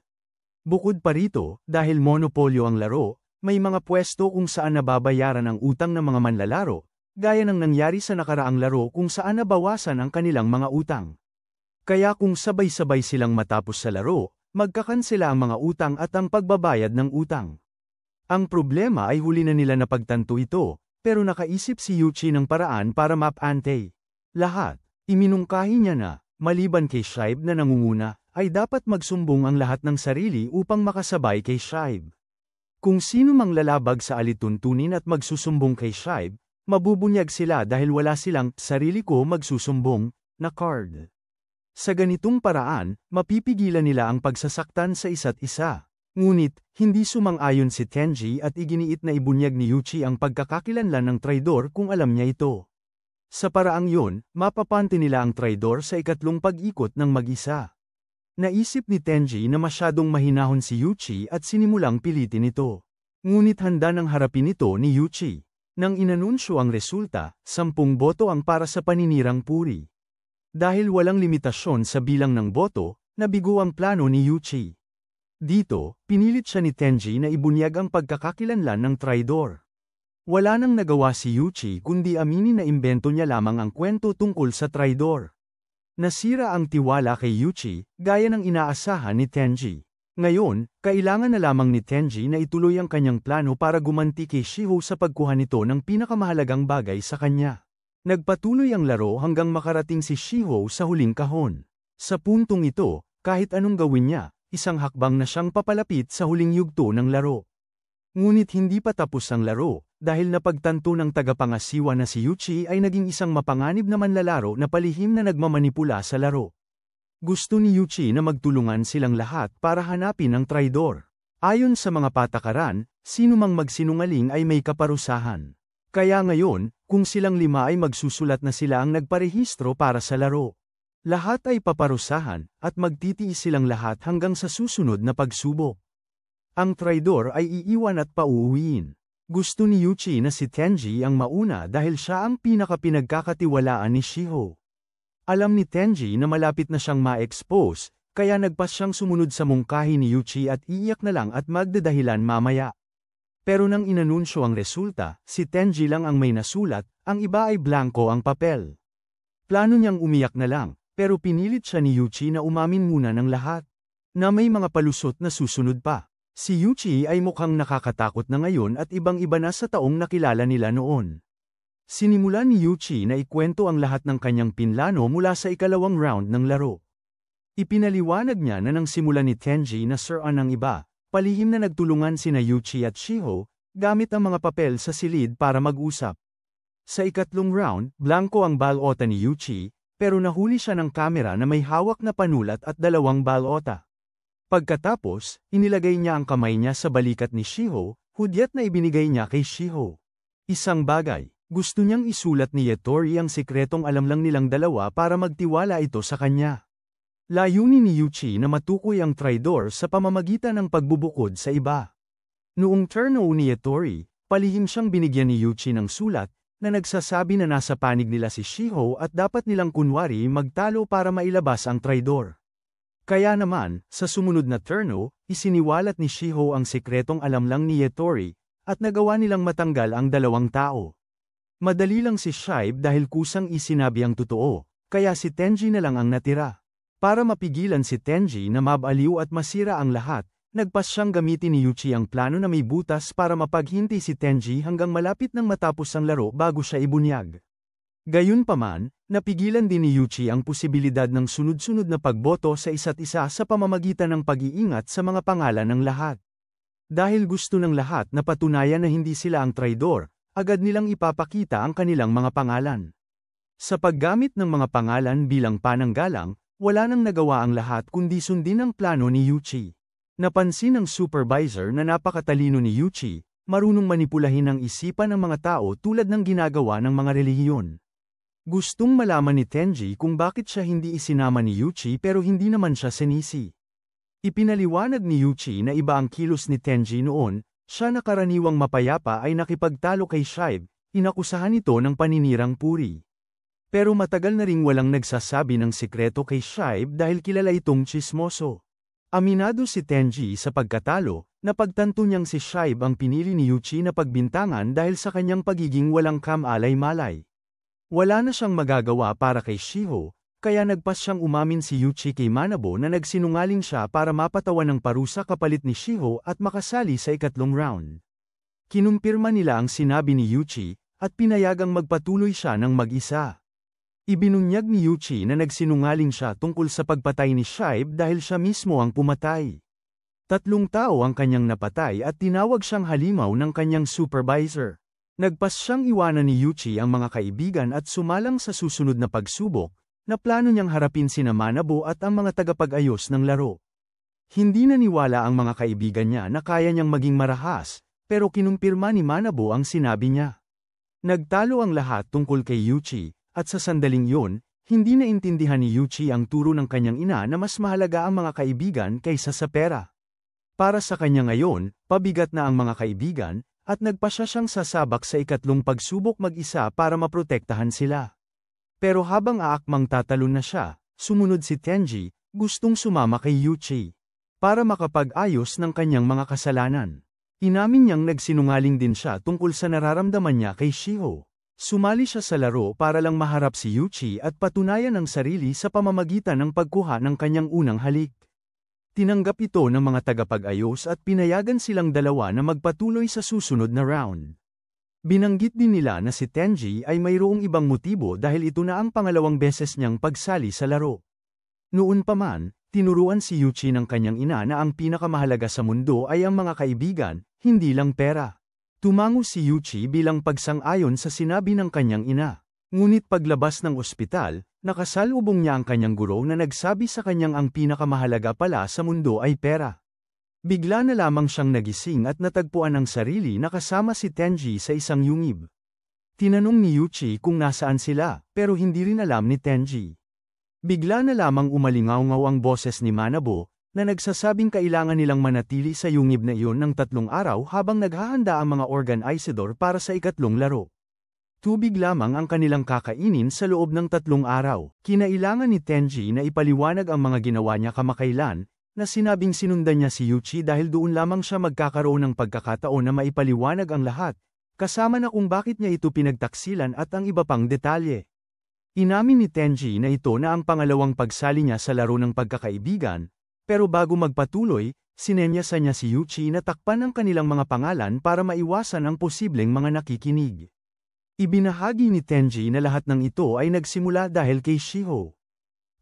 Bukod pa rito, dahil monopolyo ang laro, may mga pwesto kung saan nababayaran ang utang ng mga manlalaro, gaya ng nangyari sa nakaraang laro kung saan nabawasan ang kanilang mga utang. Kaya kung sabay-sabay silang matapos sa laro, magkakansela ang mga utang at ang pagbabayad ng utang. Ang problema ay huli na nila napagtanto ito, pero nakaisip si Yuchi ng paraan para mapante lahat. Iminungkahi niya na, maliban kay Shibe na nangunguna, ay dapat magsumbong ang lahat ng sarili upang makasabay kay Shibe. Kung sino mang lalabag sa alituntunin at magsusumbong kay Shibe, mabubunyag sila dahil wala silang sarili ko magsusumbong na card. Sa ganitong paraan, mapipigilan nila ang pagsasaktan sa isa't isa. Ngunit, hindi sumang-ayon si Tenji at iginiit na ibunyag ni Yuchi ang pagkakakilanlan ng traidor kung alam niya ito. Sa paraang yun, mapapante nila ang traidor sa ikatlong pag-ikot ng mag-isa. Naisip ni Tenji na masyadong mahinahon si Yuchi at sinimulang pilitin ito. Ngunit handa nang harapin ito ni Yuchi. Nang inanunsyo ang resulta, 10 boto ang para sa paninirang puri. Dahil walang limitasyon sa bilang ng boto, nabigo ang plano ni Yuchi. Dito, pinilit siya ni Tenji na ibunyag ang pagkakakilanlan ng traidor. Wala nang nagawa si Yuchi kundi aminin na imbento niya lamang ang kwento tungkol sa traidor. Nasira ang tiwala kay Yuchi, gaya ng inaasahan ni Tenji. Ngayon, kailangan na lamang ni Tenji na ituloy ang kanyang plano para gumanti kay Shiho sa pagkuha nito ng pinakamahalagang bagay sa kanya. Nagpatuloy ang laro hanggang makarating si Shiho sa huling kahon. Sa puntong ito, kahit anong gawin niya, isang hakbang na siyang papalapit sa huling yugto ng laro. Ngunit hindi pa tapos ang laro, dahil napagtanto ng tagapangasiwa na si Yuchi ay naging isang mapanganib na manlalaro na palihim na nagmamanipula sa laro. Gusto ni Yuchi na magtulungan silang lahat para hanapin ang traidor. Ayon sa mga patakaran, sino mang magsinungaling ay may kaparusahan. Kaya ngayon, kung silang 5 ay magsusulat na sila ang nagparehistro para sa laro. Lahat ay paparusahan, at magtitiis silang lahat hanggang sa susunod na pagsubok. Ang traidor ay iiwan at pauuwiin. Gusto ni Yuchi na si Tenji ang mauna dahil siya ang pinakapinagkakatiwalaan ni Shiho. Alam ni Tenji na malapit na siyang ma-expose, kaya nagpas siyang sumunod sa mungkahi ni Yuchi at iiyak na lang at magdadahilan mamaya. Pero nang inanunsyo ang resulta, si Tenji lang ang may nasulat, ang iba ay blanko ang papel. Plano niyang umiyak na lang. Pero pinilit siya ni Yuchi na umamin muna ng lahat. Na may mga palusot na susunod pa. Si Yuchi ay mukhang nakakatakot na ngayon at ibang-iba na sa taong nakilala nila noon. Sinimula ni Yuchi na ikwento ang lahat ng kanyang pinlano mula sa ikalawang round ng laro. Ipinaliwanag niya na nang simula ni Tenji na suran ng iba, palihim na nagtulungan sina Yuchi at Shiho, gamit ang mga papel sa silid para mag-usap. Sa ikatlong round, blanko ang balota ni Yuchi, pero nahuli siya ng kamera na may hawak na panulat at 2 balota. Pagkatapos, inilagay niya ang kamay niya sa balikat ni Shiho, hudyat na ibinigay niya kay Shiho. Isang bagay, gusto niyang isulat ni Yatori ang sikretong alam lang nilang dalawa para magtiwala ito sa kanya. Layunin ni Yuchi na matukoy ang traidor sa pamamagitan ng pagbubukod sa iba. Noong turno ni Yatori, palihim siyang binigyan ni Yuchi ng sulat, na nagsasabi na nasa panig nila si Shiho at dapat nilang kunwari magtalo para mailabas ang traidor. Kaya naman, sa sumunod na turno, isiniwalat ni Shiho ang sikretong alam lang ni Yatori, at nagawa nilang matanggal ang 2 tao. Madali lang si Shibe dahil kusang isinabi ang totoo, kaya si Tenji na lang ang natira. Para mapigilan si Tenji na mabaliw at masira ang lahat, nagpas siyang gamitin ni Yuchi ang plano na may butas para mapaghinti si Tenji hanggang malapit nang matapos ang laro bago siya ibunyag. Gayunpaman, napigilan din ni Yuchi ang posibilidad ng sunod-sunod na pagboto sa isa't isa sa pamamagitan ng pag-iingat sa mga pangalan ng lahat. Dahil gusto ng lahat na patunayan na hindi sila ang traidor, agad nilang ipapakita ang kanilang mga pangalan. Sa paggamit ng mga pangalan bilang pananggalang, wala nang nagawa ang lahat kundi sundin ang plano ni Yuchi. Napansin ng supervisor na napakatalino ni Yuchi, marunong manipulahin ang isipan ng mga tao tulad ng ginagawa ng mga relihiyon. Gustong malaman ni Tenji kung bakit siya hindi isinama ni Yuchi pero hindi naman siya sinisi. Ipinaliwanag ni Yuchi na iba ang kilos ni Tenji noon, siya na karaniwang mapayapa ay nakipagtalo kay Shive, inakusahan ito ng paninirang puri. Pero matagal na ring walang nagsasabi ng sikreto kay Shive dahil kilala itong tsismoso. Aminado si Tenji sa pagkatalo, napagtanto niyang si Shive ang pinili ni Yuchi na pagbintangan dahil sa kanyang pagiging walang kamalay-malay. Wala na siyang magagawa para kay Shiho, kaya nagpas siyang umamin si Yuchi kay Manabo na nagsinungaling siya para mapatawan ng parusa kapalit ni Shiho at makasali sa ikatlong round. Kinumpirma nila ang sinabi ni Yuchi, at pinayagang magpatuloy siya ng mag-isa. Ibinunyag ni Yuchi na nagsinungaling siya tungkol sa pagpatay ni Shive dahil siya mismo ang pumatay. 3 tao ang kanyang napatay at tinawag siyang halimaw ng kanyang supervisor. Nagpas siyang iwanan ni Yuchi ang mga kaibigan at sumalang sa susunod na pagsubok, na plano niyang harapin sina Manabo at ang mga tagapag-ayos ng laro. Hindi naniwala ang mga kaibigan niya na kaya niyang maging marahas, pero kinumpirma ni Manabo ang sinabi niya. Nagtalo ang lahat tungkol kay Yuchi, at sa sandaling yun, hindi naintindihan ni Yuchi ang turo ng kanyang ina na mas mahalaga ang mga kaibigan kaysa sa pera. Para sa kanya ngayon, pabigat na ang mga kaibigan, at nagpasya siyang sasabak sa ikatlong pagsubok mag-isa para maprotektahan sila. Pero habang aakmang tatalon na siya, sumunod si Tenji, gustong sumama kay Yuchi para makapag-ayos ng kanyang mga kasalanan. Inamin niyang nagsinungaling din siya tungkol sa nararamdaman niya kay Shiho. Sumali siya sa laro para lang maharap si Yuchi at patunayan ang sarili sa pamamagitan ng pagkuha ng kanyang unang halik. Tinanggap ito ng mga tagapag-ayos at pinayagan silang dalawa na magpatuloy sa susunod na round. Binanggit din nila na si Tenji ay mayroong ibang motibo dahil ito na ang pangalawang beses niyang pagsali sa laro. Noon pa man, tinuruan si Yuchi ng kanyang ina na ang pinakamahalaga sa mundo ay ang mga kaibigan, hindi lang pera. Tumango si Yuchi bilang pagsang-ayon sa sinabi ng kanyang ina. Ngunit paglabas ng ospital, nakasalubong niya ang kanyang guro na nagsabi sa kanyang ang pinakamahalaga pala sa mundo ay pera. Bigla na lamang siyang nagising at natagpuan ang sarili na kasama si Tenji sa isang yungib. Tinanong ni Yuchi kung nasaan sila, pero hindi rin alam ni Tenji. Bigla na lamang umalingaw-ngaw ang boses ni Manabo, na nagsasabing kailangan nilang manatili sa yungib na iyon ng 3 araw habang naghahanda ang mga organizador para sa ikatlong laro. Tubig lamang ang kanilang kakainin sa loob ng 3 araw. Kinailangan ni Tenji na ipaliwanag ang mga ginawa niya kamakailan, na sinabing sinundan niya si Yuchi dahil doon lamang siya magkakaroon ng pagkakataon na maipaliwanag ang lahat, kasama na kung bakit niya ito pinagtaksilan at ang iba pang detalye. Inamin ni Tenji na ito na ang pangalawang pagsali niya sa laro ng pagkakaibigan, pero bago magpatuloy, sinenyasan niya si Yuchi na takpan ang kanilang mga pangalan para maiwasan ang posibleng mga nakikinig. Ibinahagi ni Tenji na lahat ng ito ay nagsimula dahil kay Shiho.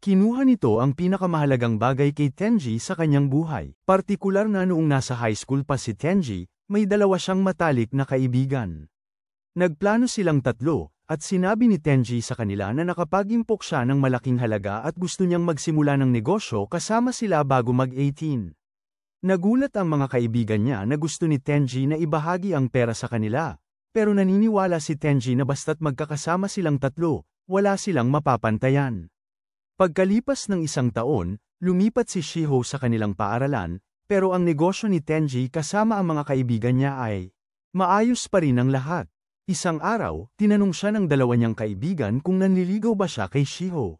Kinuha nito ang pinakamahalagang bagay kay Tenji sa kanyang buhay. Partikular na noong nasa high school pa si Tenji, may dalawa siyang matalik na kaibigan. Nagplano silang 3, at sinabi ni Tenji sa kanila na nakapag-impok siya ng malaking halaga at gusto niyang magsimula ng negosyo kasama sila bago mag-18. Nagulat ang mga kaibigan niya na gusto ni Tenji na ibahagi ang pera sa kanila, pero naniniwala si Tenji na basta't magkakasama silang 3, wala silang mapapantayan. Pagkalipas ng 1 taon, lumipat si Shiho sa kanilang paaralan, pero ang negosyo ni Tenji kasama ang mga kaibigan niya ay maayos pa rin ang lahat. Isang araw, tinanong siya ng dalawa niyang kaibigan kung nanliligaw ba siya kay Shiho.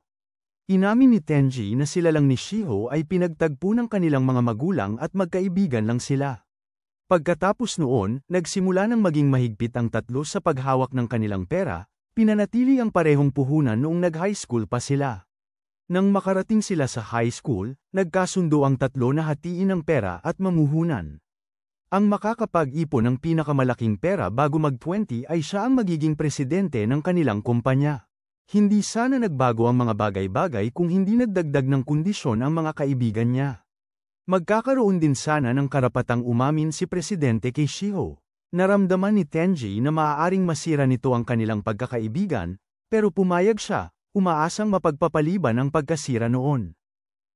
Inamin ni Tenji na sila lang ni Shiho ay pinagtagpo ng kanilang mga magulang at magkaibigan lang sila. Pagkatapos noon, nagsimula ng maging mahigpit ang 3 sa paghawak ng kanilang pera, pinanatili ang parehong puhunan noong nag-high school pa sila. Nang makarating sila sa high school, nagkasundo ang 3 na hatiin ang pera at mamuhunan. Ang makakapag-ipon ng pinakamalaking pera bago mag-20 ay siya ang magiging presidente ng kanilang kumpanya. Hindi sana nagbago ang mga bagay-bagay kung hindi nagdagdag ng kondisyon ang mga kaibigan niya. Magkakaroon din sana ng karapatang umamin si presidente kay Shiho. Naramdaman ni Tenji na maaaring masira nito ang kanilang pagkakaibigan, Pero pumayag siya, umaasang mapagpapaliban ang pagkasira noon.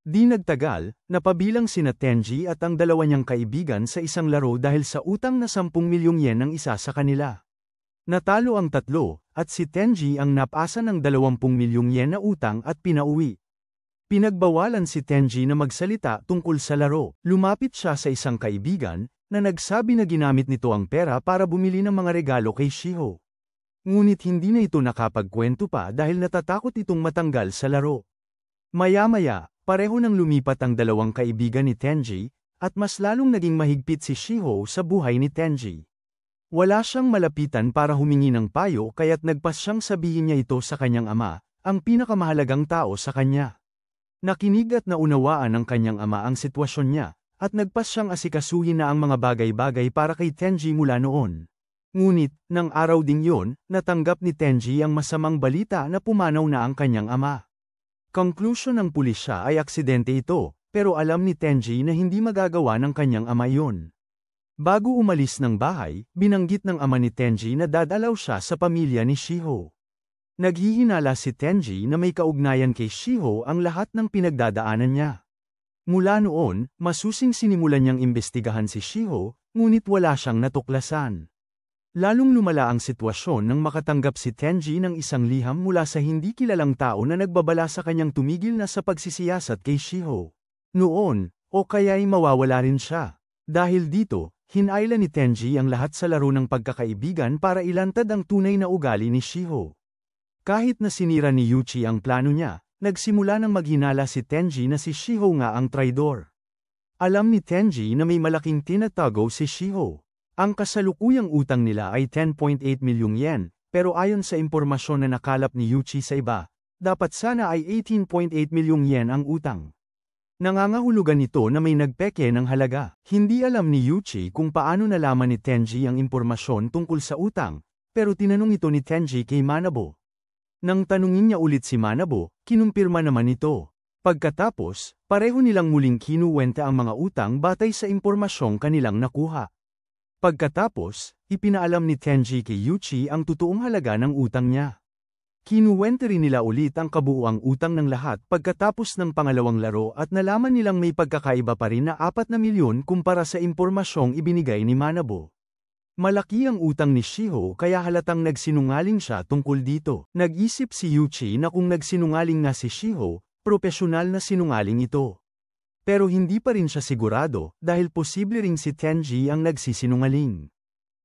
Di nagtagal, napabilang sina Tenji at ang dalawa niyang kaibigan sa isang laro dahil sa utang na 10 milyong yen ng isa sa kanila. Natalo ang tatlo, at si Tenji ang napasa ng 20 milyong yen na utang at pinauwi. Pinagbawalan si Tenji na magsalita tungkol sa laro. Lumapit siya sa isang kaibigan, na nagsabi na ginamit nito ang pera para bumili ng mga regalo kay Shiho. Ngunit hindi na ito nakapagkwento pa dahil natatakot itong matanggal sa laro. Maya-maya, pareho nang lumipat ang dalawang kaibigan ni Tenji, at mas lalong naging mahigpit si Shiho sa buhay ni Tenji. Wala siyang malapitan para humingi ng payo kaya't nagpas siyang sabihin niya ito sa kanyang ama, ang pinakamahalagang tao sa kanya. Nakinig at naunawaan ng kanyang ama ang sitwasyon niya, at nagpas siyang asikasuhin na ang mga bagay-bagay para kay Tenji mula noon. Ngunit, nang araw ding yon, natanggap ni Tenji ang masamang balita na pumanaw na ang kanyang ama. Conclusion ng pulisya ay aksidente ito, pero alam ni Tenji na hindi magagawa ng kanyang ama yon. Bago umalis ng bahay, binanggit ng ama ni Tenji na dadalaw siya sa pamilya ni Shiho. Naghihinala si Tenji na may kaugnayan kay Shiho ang lahat ng pinagdadaanan niya. Mula noon, masusing sinimulan niyang imbestigahan si Shiho, ngunit wala siyang natuklasan. Lalong lumala ang sitwasyon nang makatanggap si Tenji ng isang liham mula sa hindi kilalang tao na nagbabala sa kanyang tumigil na sa pagsisiyasat kay Shiho. Noon, o kaya'y mawawala rin siya. Dahil dito, hinayla ni Tenji ang lahat sa laro ng pagkakaibigan para ilantad ang tunay na ugali ni Shiho. Kahit na sinira ni Yuchi ang plano niya, nagsimula ng maghinala si Tenji na si Shiho nga ang traidor. Alam ni Tenji na may malaking tinatago si Shiho. Ang kasalukuyang utang nila ay 10.8 milyong yen, pero ayon sa impormasyon na nakalap ni Yuchi sa iba, dapat sana ay 18.8 milyong yen ang utang. Nangangahulugan ito na may nagpeke ng halaga. Hindi alam ni Yuchi kung paano nalaman ni Tenji ang impormasyon tungkol sa utang, pero tinanong ito ni Tenji kay Manabo. Nang tanungin niya ulit si Manabo, kinumpirma naman ito. Pagkatapos, pareho nilang muling kinuwenta ang mga utang batay sa impormasyong kanilang nakuha. Pagkatapos, ipinaalam ni Tenji kay Yuchi ang totoong halaga ng utang niya. Kinuwenta rin nila ulit ang kabuuang utang ng lahat pagkatapos ng pangalawang laro at nalaman nilang may pagkakaiba pa rin na 4 na milyon kumpara sa impormasyong ibinigay ni Manabo. Malaki ang utang ni Shiho kaya halatang nagsinungaling siya tungkol dito. Nag-isip si Yuchi na kung nagsinungaling nga si Shiho, propesyonal na sinungaling ito. Pero hindi pa rin siya sigurado dahil posible ring si Tenji ang nagsisinungaling.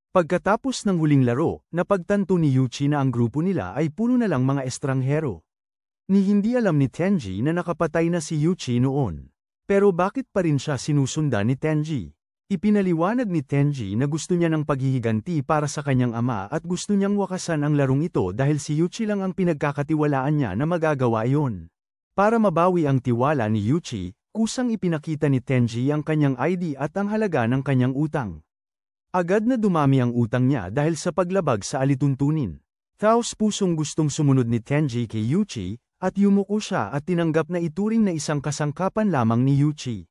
Pagkatapos ng huling laro, napagtanto ni Yuchi na ang grupo nila ay puro na lang mga estranghero. Ni hindi alam ni Tenji na nakapatay na si Yuchi noon. Pero bakit pa rin siya sinusundan ni Tenji? Ipinaliwanag ni Tenji na gusto niya ng paghihiganti para sa kanyang ama at gusto niyang wakasan ang larong ito dahil si Yuchi lang ang pinagkakatiwalaan niya na magagawa iyon. Para mabawi ang tiwala ni Yuchi, kusang ipinakita ni Tenji ang kanyang ID at ang halaga ng kanyang utang. Agad na dumami ang utang niya dahil sa paglabag sa alituntunin. Taos pusong gustong sumunod ni Tenji kay Yuchi, at yumuko siya at tinanggap na ituring na isang kasangkapan lamang ni Yuchi.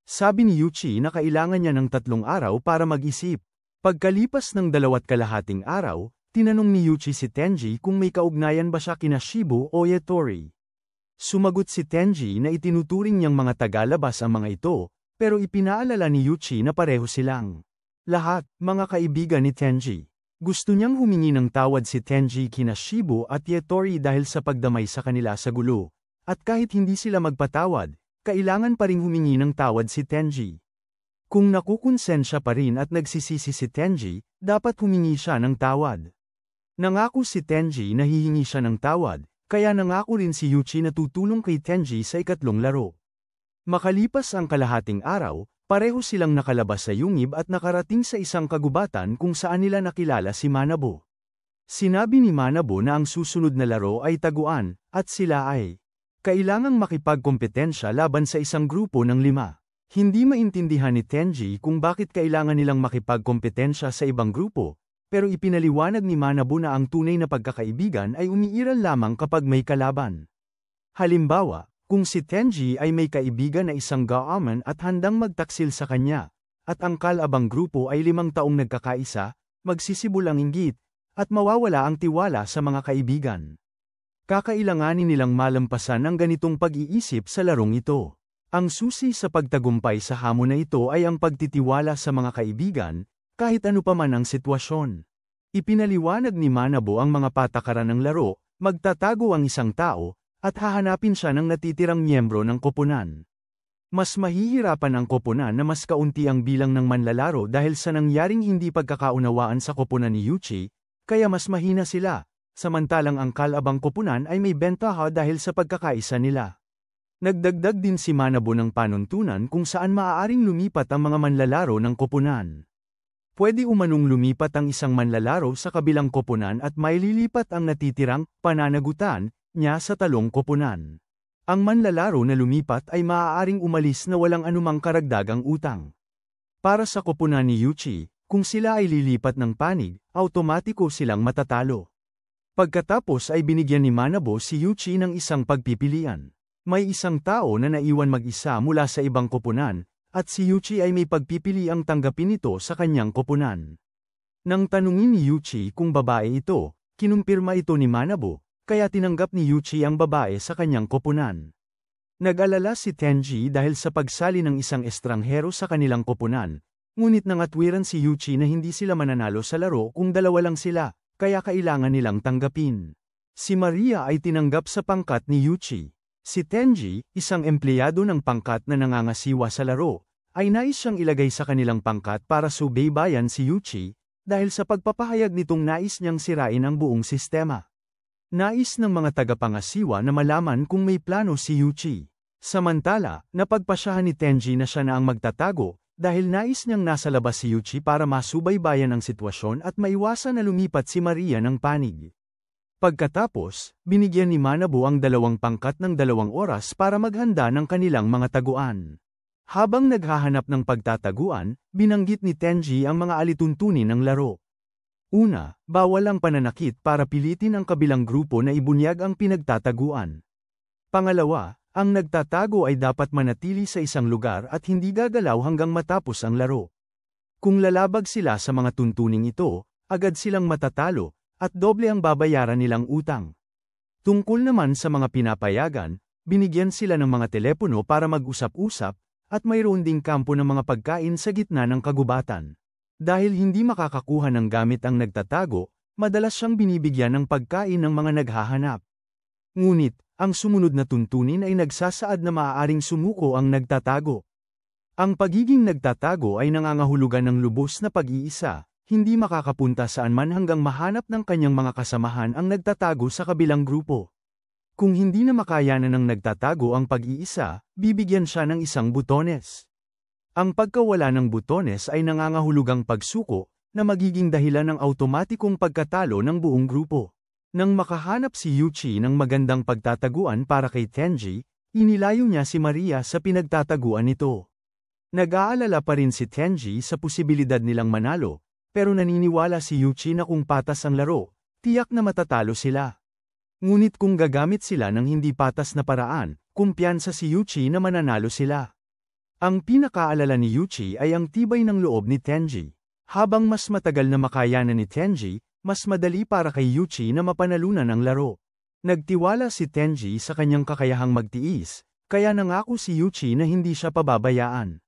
Sabi ni Yuchi na kailangan niya ng 3 araw para mag-isip. Pagkalipas ng 2.5 araw, tinanong ni Yuchi si Tenji kung may kaugnayan ba siya kina Shibu o Yatori. Sumagot si Tenji na itinuturing niyang mga tagalabas ang mga ito, pero ipinaalala ni Yuchi na pareho silang lahat, mga kaibigan ni Tenji. Gusto niyang humingi ng tawad si Tenji kina Shibu at Yatori dahil sa pagdamay sa kanila sa gulo. At kahit hindi sila magpatawad, kailangan pa ring humingi ng tawad si Tenji. Kung nakukonsensya pa rin at nagsisisi si Tenji, dapat humingi siya ng tawad. Nangako si Tenji na hihingi siya ng tawad, kaya nangako rin si Yuchi na tutulong kay Tenji sa ikatlong laro. Makalipas ang kalahating araw, pareho silang nakalabas sa yungib at nakarating sa isang kagubatan kung saan nila nakilala si Manabo. Sinabi ni Manabo na ang susunod na laro ay taguan, at sila ay kailangang makipagkompetensya laban sa isang grupo ng 5. Hindi maintindihan ni Tenji kung bakit kailangan nilang makipagkompetensya sa ibang grupo, pero ipinaliwanag ni Manabo na ang tunay na pagkakaibigan ay umiiral lamang kapag may kalaban. Halimbawa, kung si Tenji ay may kaibigan na isang gaaman at handang magtaksil sa kanya, at ang kalabang grupo ay 5 taong nagkakaisa, magsisibol ang inggit, at mawawala ang tiwala sa mga kaibigan. Kakailanganin nilang malampasan ang ganitong pag-iisip sa larong ito. Ang susi sa pagtagumpay sa hamon na ito ay ang pagtitiwala sa mga kaibigan, kahit ano pa man ang sitwasyon. Ipinaliwanag ni Manabo ang mga patakaran ng laro, magtatago ang isang tao, at hahanapin siya ng natitirang miyembro ng koponan. Mas mahihirapan ang koponan na mas kaunti ang bilang ng manlalaro dahil sa nangyaring hindi pagkakaunawaan sa koponan ni Yuchi, kaya mas mahina sila, samantalang ang kalabang koponan ay may bentaha dahil sa pagkakaisa nila. Nagdagdag din si Manabo ng panuntunan kung saan maaaring lumipat ang mga manlalaro ng koponan. Pwede umanong lumipat ang isang manlalaro sa kabilang koponan at maililipat ang natitirang pananagutan niya sa talong koponan. Ang manlalaro na lumipat ay maaaring umalis na walang anumang karagdagang utang. Para sa koponan ni Yuchi, kung sila ay lilipat ng panig, automatiko silang matatalo. Pagkatapos ay binigyan ni Manabo si Yuchi ng isang pagpipilian. May isang tao na naiwan mag-isa mula sa ibang koponan, at si Yuchi ay may pagpipiliang tanggapin ito sa kanyang koponan. Nang tanungin ni Yuchi kung babae ito, kinumpirma ito ni Manabo, kaya tinanggap ni Yuchi ang babae sa kanyang koponan. Nag-alala si Tenji dahil sa pagsali ng isang estranghero sa kanilang koponan, ngunit nangatwiran si Yuchi na hindi sila mananalo sa laro kung dalawa lang sila, kaya kailangan nilang tanggapin. Si Maria ay tinanggap sa pangkat ni Yuchi. Si Tenji, isang empleyado ng pangkat na nangangasiwa sa laro, ay nais siyang ilagay sa kanilang pangkat para subaybayan si Yuchi, dahil sa pagpapahayag nitong nais niyang sirain ang buong sistema. Nais ng mga tagapangasiwa na malaman kung may plano si Yuchi. Samantala, napagpasyahan ni Tenji na siya na ang magtatago, dahil nais niyang nasa labas si Yuchi para masubaybayan ang sitwasyon at maiwasan na lumipat si Maria ng panig. Pagkatapos, binigyan ni Manabo ang dalawang pangkat ng 2 oras para maghanda ng kanilang mga taguan. Habang naghahanap ng pagtataguan, binanggit ni Tenji ang mga alituntunin ng laro. Una, bawal ang pananakit para pilitin ang kabilang grupo na ibunyag ang pinagtataguan. Pangalawa, ang nagtatago ay dapat manatili sa isang lugar at hindi gagalaw hanggang matapos ang laro. Kung lalabag sila sa mga tuntuning ito, agad silang matatalo, at doble ang babayaran nilang utang. Tungkol naman sa mga pinapayagan, binigyan sila ng mga telepono para mag-usap-usap, at mayroon ding kampo ng mga pagkain sa gitna ng kagubatan. Dahil hindi makakakuha ng gamit ang nagtatago, madalas siyang binibigyan ng pagkain ng mga naghahanap. Ngunit, ang sumunod na tuntunin ay nagsasaad na maaaring sumuko ang nagtatago. Ang pagiging nagtatago ay nangangahulugan ng lubos na pag-iisa, hindi makakapunta saan man hanggang mahanap ng kanyang mga kasamahan ang nagtatago sa kabilang grupo. Kung hindi na makayanan ng nagtatago ang pag-iisa, bibigyan siya ng isang butones. Ang pagkawala ng butones ay nangangahulugang pagsuko, na magiging dahilan ng automatikong pagkatalo ng buong grupo. Nang makahanap si Yuchi ng magandang pagtataguan para kay Tenji, inilayo niya si Maria sa pinagtataguan nito. Nag-aalala pa rin si Tenji sa posibilidad nilang manalo, pero naniniwala si Yuchi na kung patas ang laro, tiyak na matatalo sila. Ngunit kung gagamit sila ng hindi patas na paraan, kumpiyansa si Yuchi na mananalo sila. Ang pinakaalala ni Yuchi ay ang tibay ng loob ni Tenji. Habang mas matagal na makayanan ni Tenji, mas madali para kay Yuchi na mapanalunan ang laro. Nagtiwala si Tenji sa kanyang kakayahang magtiis, kaya nangako si Yuchi na hindi siya pababayaan.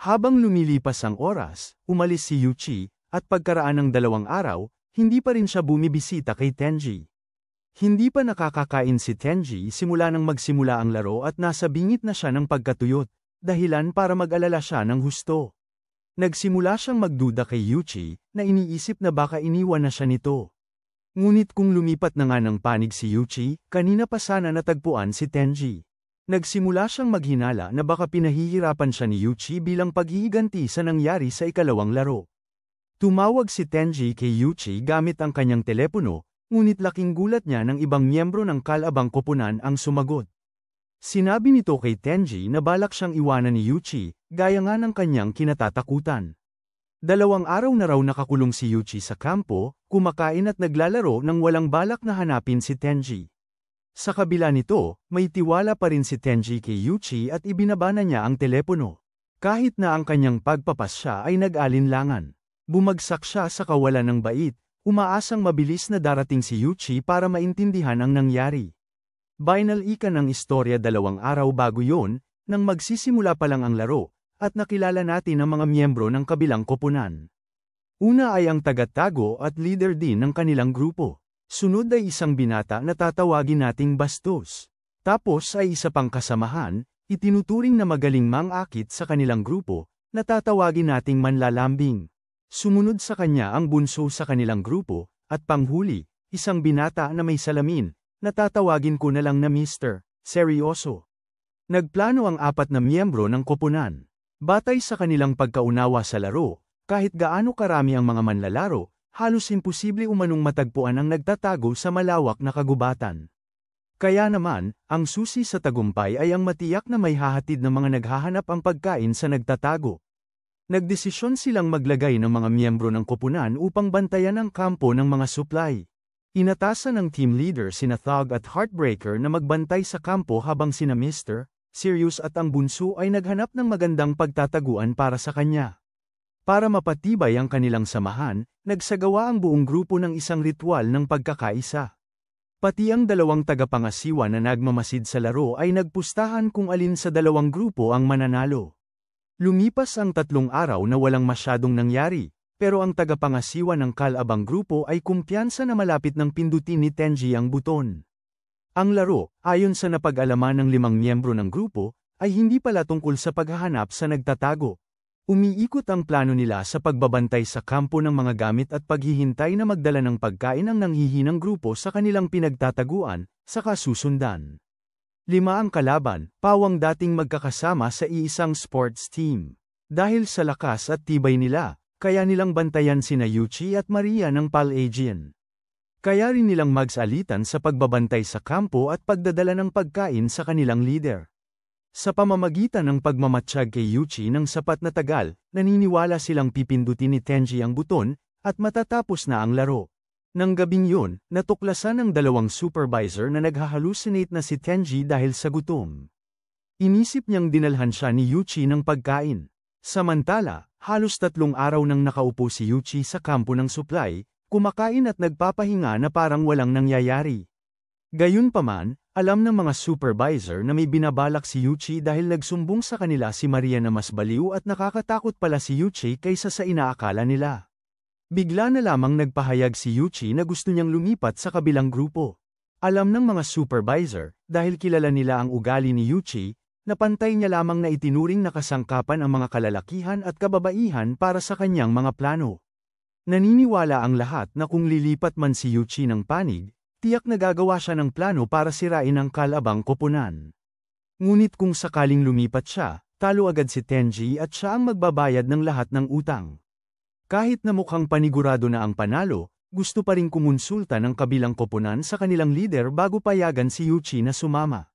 Habang lumilipas ang oras, umalis si Yuchi, at pagkaraan ng 2 araw, hindi pa rin siya bumibisita kay Tenji. Hindi pa nakakakain si Tenji simula nang magsimula ang laro at nasa bingit na siya ng pagkatuyot, dahilan para mag-alala siya ng husto. Nagsimula siyang magduda kay Yuchi, na iniisip na baka iniwan na siya nito. Ngunit kung lumipat na nga ng panig si Yuchi, kanina pa sana natagpuan si Tenji. Nagsimula siyang maghinala na baka pinahihirapan siya ni Yuchi bilang paghihiganti sa nangyari sa ikalawang laro. Tumawag si Tenji kay Yuchi gamit ang kanyang telepono, ngunit laking gulat niya nang ibang miyembro ng kalabang koponan ang sumagot. Sinabi nito kay Tenji na balak siyang iwanan ni Yuchi, gaya nga ng kanyang kinatatakutan. 2 araw na raw nakakulong si Yuchi sa kampo, kumakain at naglalaro nang walang balak na hanapin si Tenji. Sa kabila nito, may tiwala pa rin si Tenji kay Yuchi at ibinabana niya ang telepono. Kahit na ang kanyang pagpapasya ay nag-alinlangan. Bumagsak siya sa kawalan ng bait, Umaasang mabilis na darating si Yuchi para maintindihan ang nangyari. Binalikan ng istorya 2 araw bago yon, nang magsisimula pa lang ang laro, at nakilala natin ang mga miyembro ng kabilang koponan. Una ay ang tagatago at leader din ng kanilang grupo. Sunod ay isang binata na tatawagin nating bastos. Tapos ay isa pang kasamahan, itinuturing na magaling mang-akit sa kanilang grupo, na tatawagin nating manlalambing. Sumunod sa kanya ang bunso sa kanilang grupo, at panghuli, isang binata na may salamin, na tatawagin ko na lang na Mr. Seryoso. Nagplano ang 4 na miyembro ng koponan. Batay sa kanilang pagkaunawa sa laro, kahit gaano karami ang mga manlalaro, halos imposible umanong matagpuan ang nagtatago sa malawak na kagubatan. Kaya naman, ang susi sa tagumpay ay ang matiyak na may hahatid ng mga naghahanap ang pagkain sa nagtatago. Nagdesisyon silang maglagay ng mga miyembro ng koponan upang bantayan ang kampo ng mga supply. Inatasan ng team leader sina Thug at Heartbreaker na magbantay sa kampo habang sina Mr. Serious at ang bunso ay naghanap ng magandang pagtataguan para sa kanya. Para mapatibay ang kanilang samahan, nagsagawa ang buong grupo ng isang ritual ng pagkakaisa. Pati ang 2 tagapangasiwa na nagmamasid sa laro ay nagpustahan kung alin sa 2 grupo ang mananalo. Lumipas ang 3 araw na walang masyadong nangyari, pero ang tagapangasiwa ng kalabang grupo ay kumpiyansa na malapit ng pindutin ni Tenji ang buton. Ang laro, ayon sa napag-alaman ng 5 miyembro ng grupo, ay hindi pala tungkol sa paghahanap sa nagtatago. Umiikot ang plano nila sa pagbabantay sa kampo ng mga gamit at paghihintay na magdala ng pagkain ang nanghihinang grupo sa kanilang pinagtataguan, saka susundan. 5 ang kalaban, pawang dating magkakasama sa iisang sports team. Dahil sa lakas at tibay nila, kaya nilang bantayan sina Yuchi at Maria ng Palladian. Kaya rin nilang magsalitan sa pagbabantay sa kampo at pagdadala ng pagkain sa kanilang leader. Sa pamamagitan ng pagmamatsyag kay Yuchi ng sapat na tagal, naniniwala silang pipindutin ni Tenji ang buton, at matatapos na ang laro. Nang gabing yun, natuklasan ng 2 supervisor na naghahalucinate na si Tenji dahil sa gutom. Inisip niyang dinalhan siya ni Yuchi ng pagkain. Samantala, halos 3 araw nang nakaupo si Yuchi sa kampo ng supply, kumakain at nagpapahinga na parang walang nangyayari. Gayunpaman, alam ng mga supervisor na may binabalak si Yuchi dahil nagsumbong sa kanila si Maria na mas baliw at nakakatakot pala si Yuchi kaysa sa inaakala nila. Bigla na lamang nagpahayag si Yuchi na gusto niyang lumipat sa kabilang grupo. Alam ng mga supervisor, dahil kilala nila ang ugali ni Yuchi, na pantay niya lamang na itinuring na kasangkapan ang mga kalalakihan at kababaihan para sa kanyang mga plano. Naniniwala ang lahat na kung lilipat man si Yuchi ng panig, tiyak na gagawa siya ng plano para sirain ang kalabang koponan. Ngunit kung sakaling lumipat siya, talo agad si Tenji at siya ang magbabayad ng lahat ng utang. Kahit na mukhang panigurado na ang panalo, gusto pa ring kumonsulta ng kabilang koponan sa kanilang leader bago payagan si Yuchi na sumama.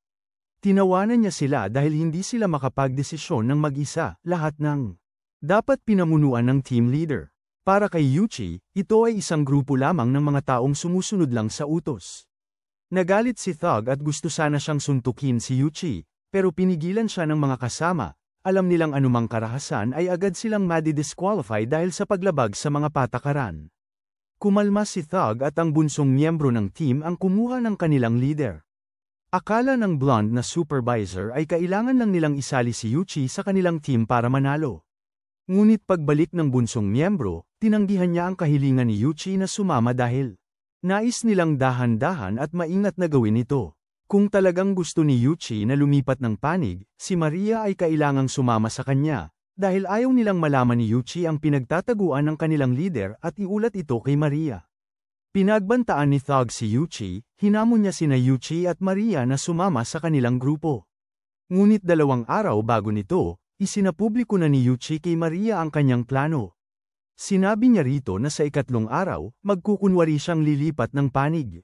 Tinawanan niya sila dahil hindi sila makapagdesisyon ng mag-isa, lahat ng dapat pinamunuan ng team leader. Para kay Yuchi, ito ay isang grupo lamang ng mga taong sumusunod lang sa utos. Nagalit si Thug at gusto sana siyang suntukin si Yuchi, pero pinigilan siya ng mga kasama. Alam nilang anumang karahasan ay agad silang madi-disqualify dahil sa paglabag sa mga patakaran. Kumalma si Thug at ang bunsong miyembro ng team ang kumuha ng kanilang leader. Akala ng blonde na supervisor ay kailangan lang nilang isali si Yuchi sa kanilang team para manalo. Ngunit pagbalik ng bunsong miyembro, tinanggihan niya ang kahilingan ni Yuchi na sumama dahil nais nilang dahan-dahan at maingat na gawin ito. Kung talagang gusto ni Yuchi na lumipat ng panig, si Maria ay kailangang sumama sa kanya, dahil ayaw nilang malaman ni Yuchi ang pinagtataguan ng kanilang leader at iulat ito kay Maria. Pinagbantaan ni Thug si Yuchi, hinamon niya sina Yuchi at Maria na sumama sa kanilang grupo. Ngunit 2 araw bago nito, isinapubliko na ni Yuchi kay Maria ang kanyang plano. Sinabi niya rito na sa 3 araw, magkukunwari siyang lilipat ng panig.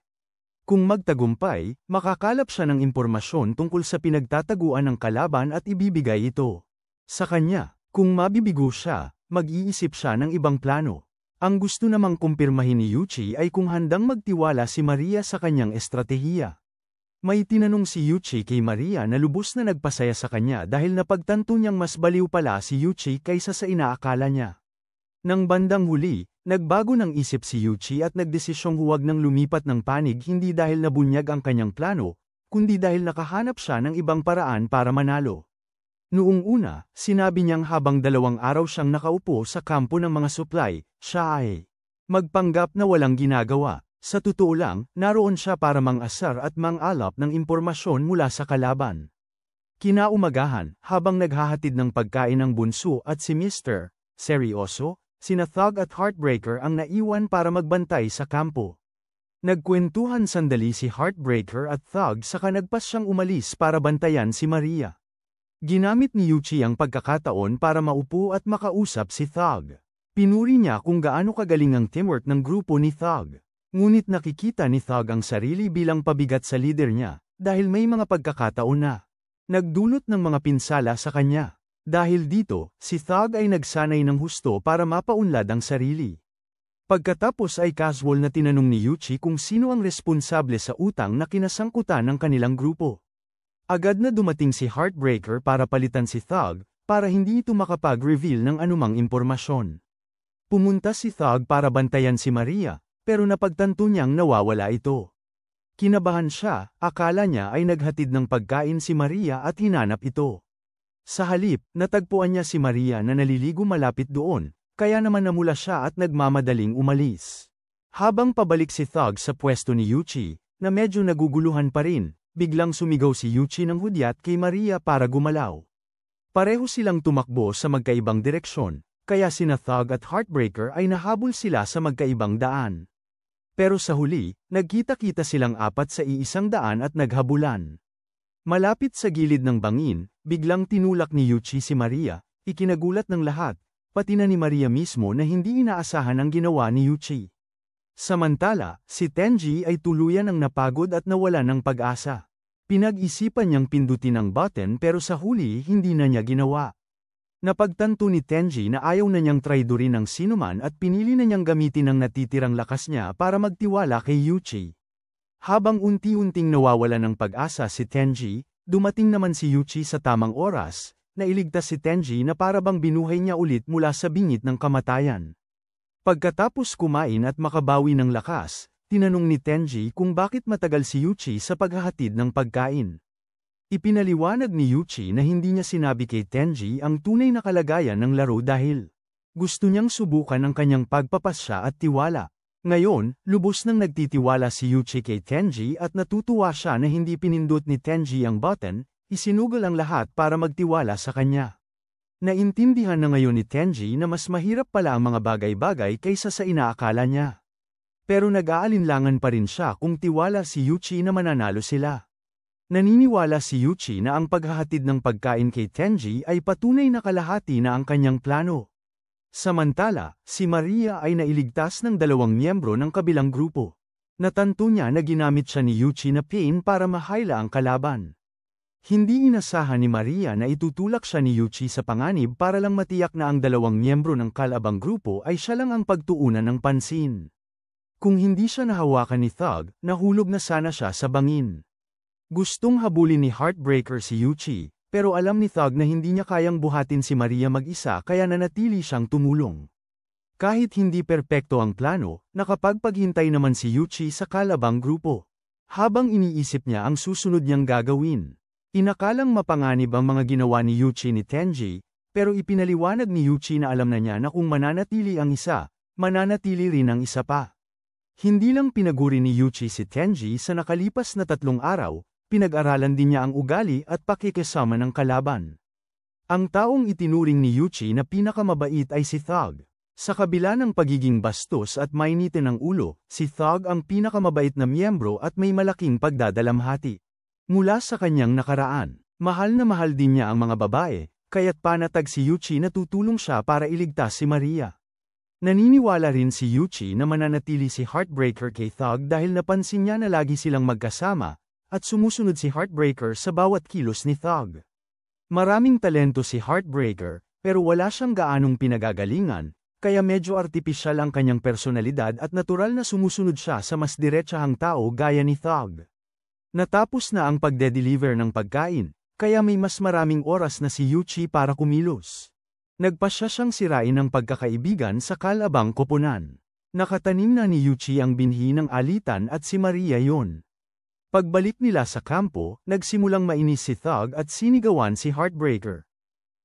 Kung magtagumpay, makakalap siya ng impormasyon tungkol sa pinagtataguan ng kalaban at ibibigay ito sa kanya. Kung mabibigo siya, mag-iisip siya ng ibang plano. Ang gusto namang kumpirmahin ni Yuchi ay kung handang magtiwala si Maria sa kanyang estratehiya. May tinanong si Yuchi kay Maria na lubos na nagpasaya sa kanya dahil napagtanto niyang mas baliw pala si Yuchi kaysa sa inaakala niya. Nang bandang huli, Nagbago ng isip si Yuchi at nagdesisyong huwag nang lumipat ng panig hindi dahil nabunyag ang kanyang plano, kundi dahil nakahanap siya ng ibang paraan para manalo. Noong una, sinabi niyang habang 2 araw siyang nakaupo sa kampo ng mga supply, siya ay magpanggap na walang ginagawa. Sa totoo lang, naroon siya para mang-asar at mang-alap ng impormasyon mula sa kalaban. Kinaumagahan, habang naghahatid ng pagkain ng bunso at si Mr. Seryoso, sina Thug at Heartbreaker ang naiwan para magbantay sa kampo. Nagkwentuhan sandali si Heartbreaker at Thug saka nagpas siyang umalis para bantayan si Maria. Ginamit ni Yuchi ang pagkakataon para maupo at makausap si Thug. Pinuri niya kung gaano kagaling ang teamwork ng grupo ni Thug. Ngunit nakikita ni Thug ang sarili bilang pabigat sa leader niya, dahil may mga pagkakataon na nagdulot ng mga pinsala sa kanya. Dahil dito, si Thug ay nagsanay ng husto para mapaunlad ang sarili. Pagkatapos ay casual na tinanong ni Yuchi kung sino ang responsable sa utang na kinasangkutan ng kanilang grupo. Agad na dumating si Heartbreaker para palitan si Thug, para hindi ito makapag-reveal ng anumang impormasyon. Pumunta si Thug para bantayan si Maria, pero napagtanto niyang nawawala ito. Kinabahan siya, akala niya ay naghatid ng pagkain si Maria at hinanap ito. Sa halip, natagpuan niya si Maria na naliligo malapit doon, kaya naman namula siya at nagmamadaling umalis. Habang pabalik si Thug sa pwesto ni Yuchi, na medyo naguguluhan pa rin, biglang sumigaw si Yuchi ng hudyat kay Maria para gumalaw. Pareho silang tumakbo sa magkaibang direksyon, kaya sina Thug at Heartbreaker ay nahabol sila sa magkaibang daan. Pero sa huli, nagkita-kita silang apat sa iisang daan at naghabulan. Malapit sa gilid ng bangin, biglang tinulak ni Yuchi si Maria, ikinagulat ng lahat, pati na ni Maria mismo na hindi inaasahan ang ginawa ni Yuchi. Samantala, si Tenji ay tuluyan ang napagod at nawala ng pag-asa. Pinag-isipan niyang pindutin ang button pero sa huli hindi na niya ginawa. Napagtanto ni Tenji na ayaw na niyang traidorin ang sinuman at pinili na niyang gamitin ang natitirang lakas niya para magtiwala kay Yuchi. Habang unti-unting nawawala ng pag-asa si Tenji, dumating naman si Yuchi sa tamang oras, na iligtas si Tenji na parabang binuhay niya ulit mula sa bingit ng kamatayan. Pagkatapos kumain at makabawi ng lakas, tinanong ni Tenji kung bakit matagal si Yuchi sa paghahatid ng pagkain. Ipinaliwanag ni Yuchi na hindi niya sinabi kay Tenji ang tunay na kalagayan ng laro dahil gusto niyang subukan ang kanyang pagpapasya at tiwala. Ngayon, lubos nang nagtitiwala si Yuchi kay Tenji at natutuwa siya na hindi pinindot ni Tenji ang button, isinugol ang lahat para magtiwala sa kanya. Naintindihan na ngayon ni Tenji na mas mahirap pala ang mga bagay-bagay kaysa sa inaakala niya. Pero nag-aalinlangan pa rin siya kung tiwala si Yuchi na mananalo sila. Naniniwala si Yuchi na ang paghahatid ng pagkain kay Tenji ay patunay na kalahati na ang kanyang plano. Samantala, si Maria ay nailigtas ng 2 miyembro ng kabilang grupo. Natanto niya na ginamit siya ni Yuchi na pain para mahayla ang kalaban. Hindi inasahan ni Maria na itutulak siya ni Yuchi sa panganib para lang matiyak na ang 2 miyembro ng kalabang grupo ay siya lang ang pagtuunan ng pansin. Kung hindi siya nahawakan ni Thug, nahulog na sana siya sa bangin. Gustong habulin ni Heartbreaker si Yuchi, pero alam ni Thug na hindi niya kayang buhatin si Maria mag-isa kaya nanatili siyang tumulong. Kahit hindi perpekto ang plano, nakapagpaghintay naman si Yuchi sa kalabang grupo. Habang iniisip niya ang susunod niyang gagawin, inakalang mapanganib ang mga ginawa ni Yuchi ni Tenji, pero ipinaliwanag ni Yuchi na alam na niya na kung mananatili ang isa, mananatili rin ang isa pa. Hindi lang pinaguri ni Yuchi si Tenji sa nakalipas na 3 araw, pinag-aralan din niya ang ugali at pakikisama ng kalaban. Ang taong itinuring ni Yuchi na pinakamabait ay si Thug. Sa kabila ng pagiging bastos at mainitin ng ulo, si Thug ang pinakamabait na miyembro at may malaking pagdadalamhati. Mula sa kanyang nakaraan, mahal na mahal din niya ang mga babae, kaya't panatag si Yuchi na tutulong siya para iligtas si Maria. Naniniwala rin si Yuchi na mananatili si Heartbreaker kay Thug dahil napansin niya na lagi silang magkasama, at sumusunod si Heartbreaker sa bawat kilos ni Thug. Maraming talento si Heartbreaker, pero wala siyang gaanong pinagagalingan, kaya medyo artipisyal ang kanyang personalidad at natural na sumusunod siya sa mas diretsahang tao gaya ni Thug. Natapos na ang pagde-deliver ng pagkain, kaya may mas maraming oras na si Yuchi para kumilos. Nagpasya siyang sirain ang pagkakaibigan sa kalabang koponan. Nakatanim na ni Yuchi ang binhi ng alitan at si Maria yon. Pagbalik nila sa kampo, nagsimulang mainis si Thug at sinigawan si Heartbreaker.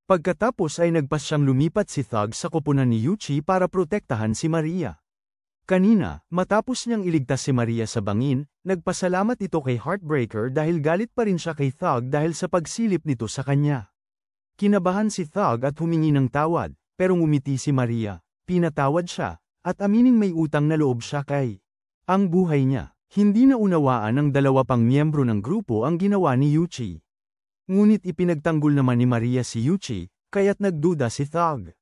Pagkatapos ay nagpasyang lumipat si Thug sa koponan ni Yuchi para protektahan si Maria. Kanina, matapos niyang iligtas si Maria sa bangin, nagpasalamat ito kay Heartbreaker dahil galit pa rin siya kay Thug dahil sa pagsilip nito sa kanya. Kinabahan si Thug at humingi ng tawad, pero ngumiti si Maria, pinatawad siya, at amining may utang na loob siya kay ang buhay niya. Hindi na unawaan ng dalawa pang miyembro ng grupo ang ginawa ni Yuchi. Ngunit ipinagtanggol naman ni Maria si Yuchi, kaya't nagduda si Thug.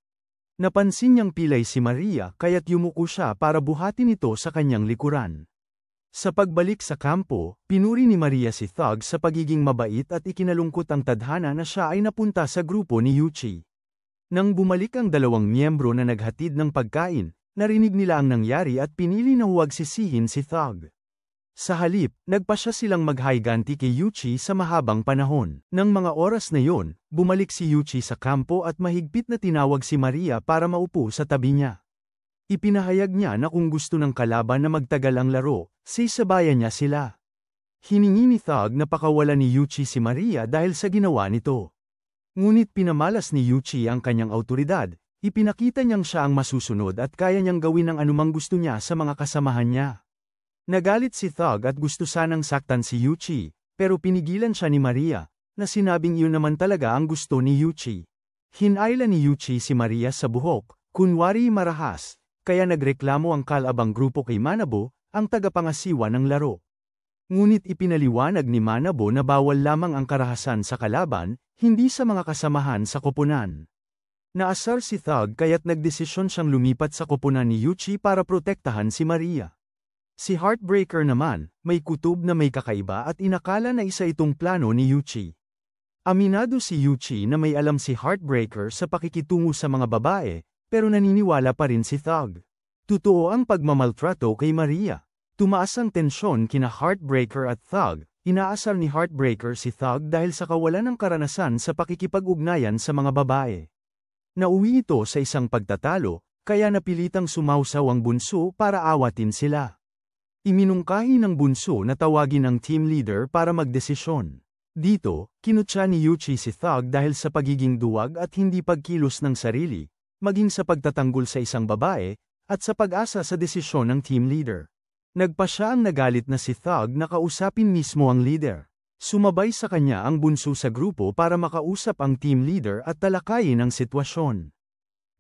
Napansin niyang pilay si Maria kaya't yumuko siya para buhatin ito sa kanyang likuran. Sa pagbalik sa kampo, pinuri ni Maria si Thug sa pagiging mabait at ikinalungkot ang tadhana na siya ay napunta sa grupo ni Yuchi. Nang bumalik ang dalawang miyembro na naghatid ng pagkain, narinig nila ang nangyari at pinili na huwag sisihin si Thug. Sa halip, nagpasya silang maghiganti kay Yuchi sa mahabang panahon. Nang mga oras na yon, bumalik si Yuchi sa kampo at mahigpit na tinawag si Maria para maupo sa tabi niya. Ipinahayag niya na kung gusto ng kalaban na magtagal ang laro, sisabayan niya sila. Hiningi ni Thug na pakawalan ni Yuchi si Maria dahil sa ginawa nito. Ngunit pinamalas ni Yuchi ang kanyang autoridad, ipinakita niyang siya ang masusunod at kaya niyang gawin ang anumang gusto niya sa mga kasamahan niya. Nagalit si Thug at gusto sanang saktan si Yuchi, pero pinigilan siya ni Maria, na sinabing iyon naman talaga ang gusto ni Yuchi. Hinayla ni Yuchi si Maria sa buhok, kunwari marahas, kaya nagreklamo ang kalabang grupo kay Manabo, ang tagapangasiwa ng laro. Ngunit ipinaliwanag ni Manabo na bawal lamang ang karahasan sa kalaban, hindi sa mga kasamahan sa koponan. Naasar si Thug kaya't nagdesisyon siyang lumipat sa koponan ni Yuchi para protektahan si Maria. Si Heartbreaker naman, may kutob na may kakaiba at inakala na isa itong plano ni Yuchi. Aminado si Yuchi na may alam si Heartbreaker sa pakikitungo sa mga babae, pero naniniwala pa rin si Thug. Totoo ang pagmamaltrato kay Maria. Tumaas ang tensyon kina Heartbreaker at Thug, inaasar ni Heartbreaker si Thug dahil sa kawalan ng karanasan sa pakikipag-ugnayan sa mga babae. Nauwi ito sa isang pagtatalo, kaya napilitang sumausaw ang bunso para awatin sila. Iminungkahi ng bunso na tawagin ang team leader para magdesisyon. Dito, kinutya ni Yuchi si Thug dahil sa pagiging duwag at hindi pagkilos ng sarili, maging sa pagtatanggol sa isang babae, at sa pag-asa sa desisyon ng team leader. Nagpasya ang nagalit na si Thug na kausapin mismo ang leader. Sumabay sa kanya ang bunso sa grupo para makausap ang team leader at talakayin ang sitwasyon.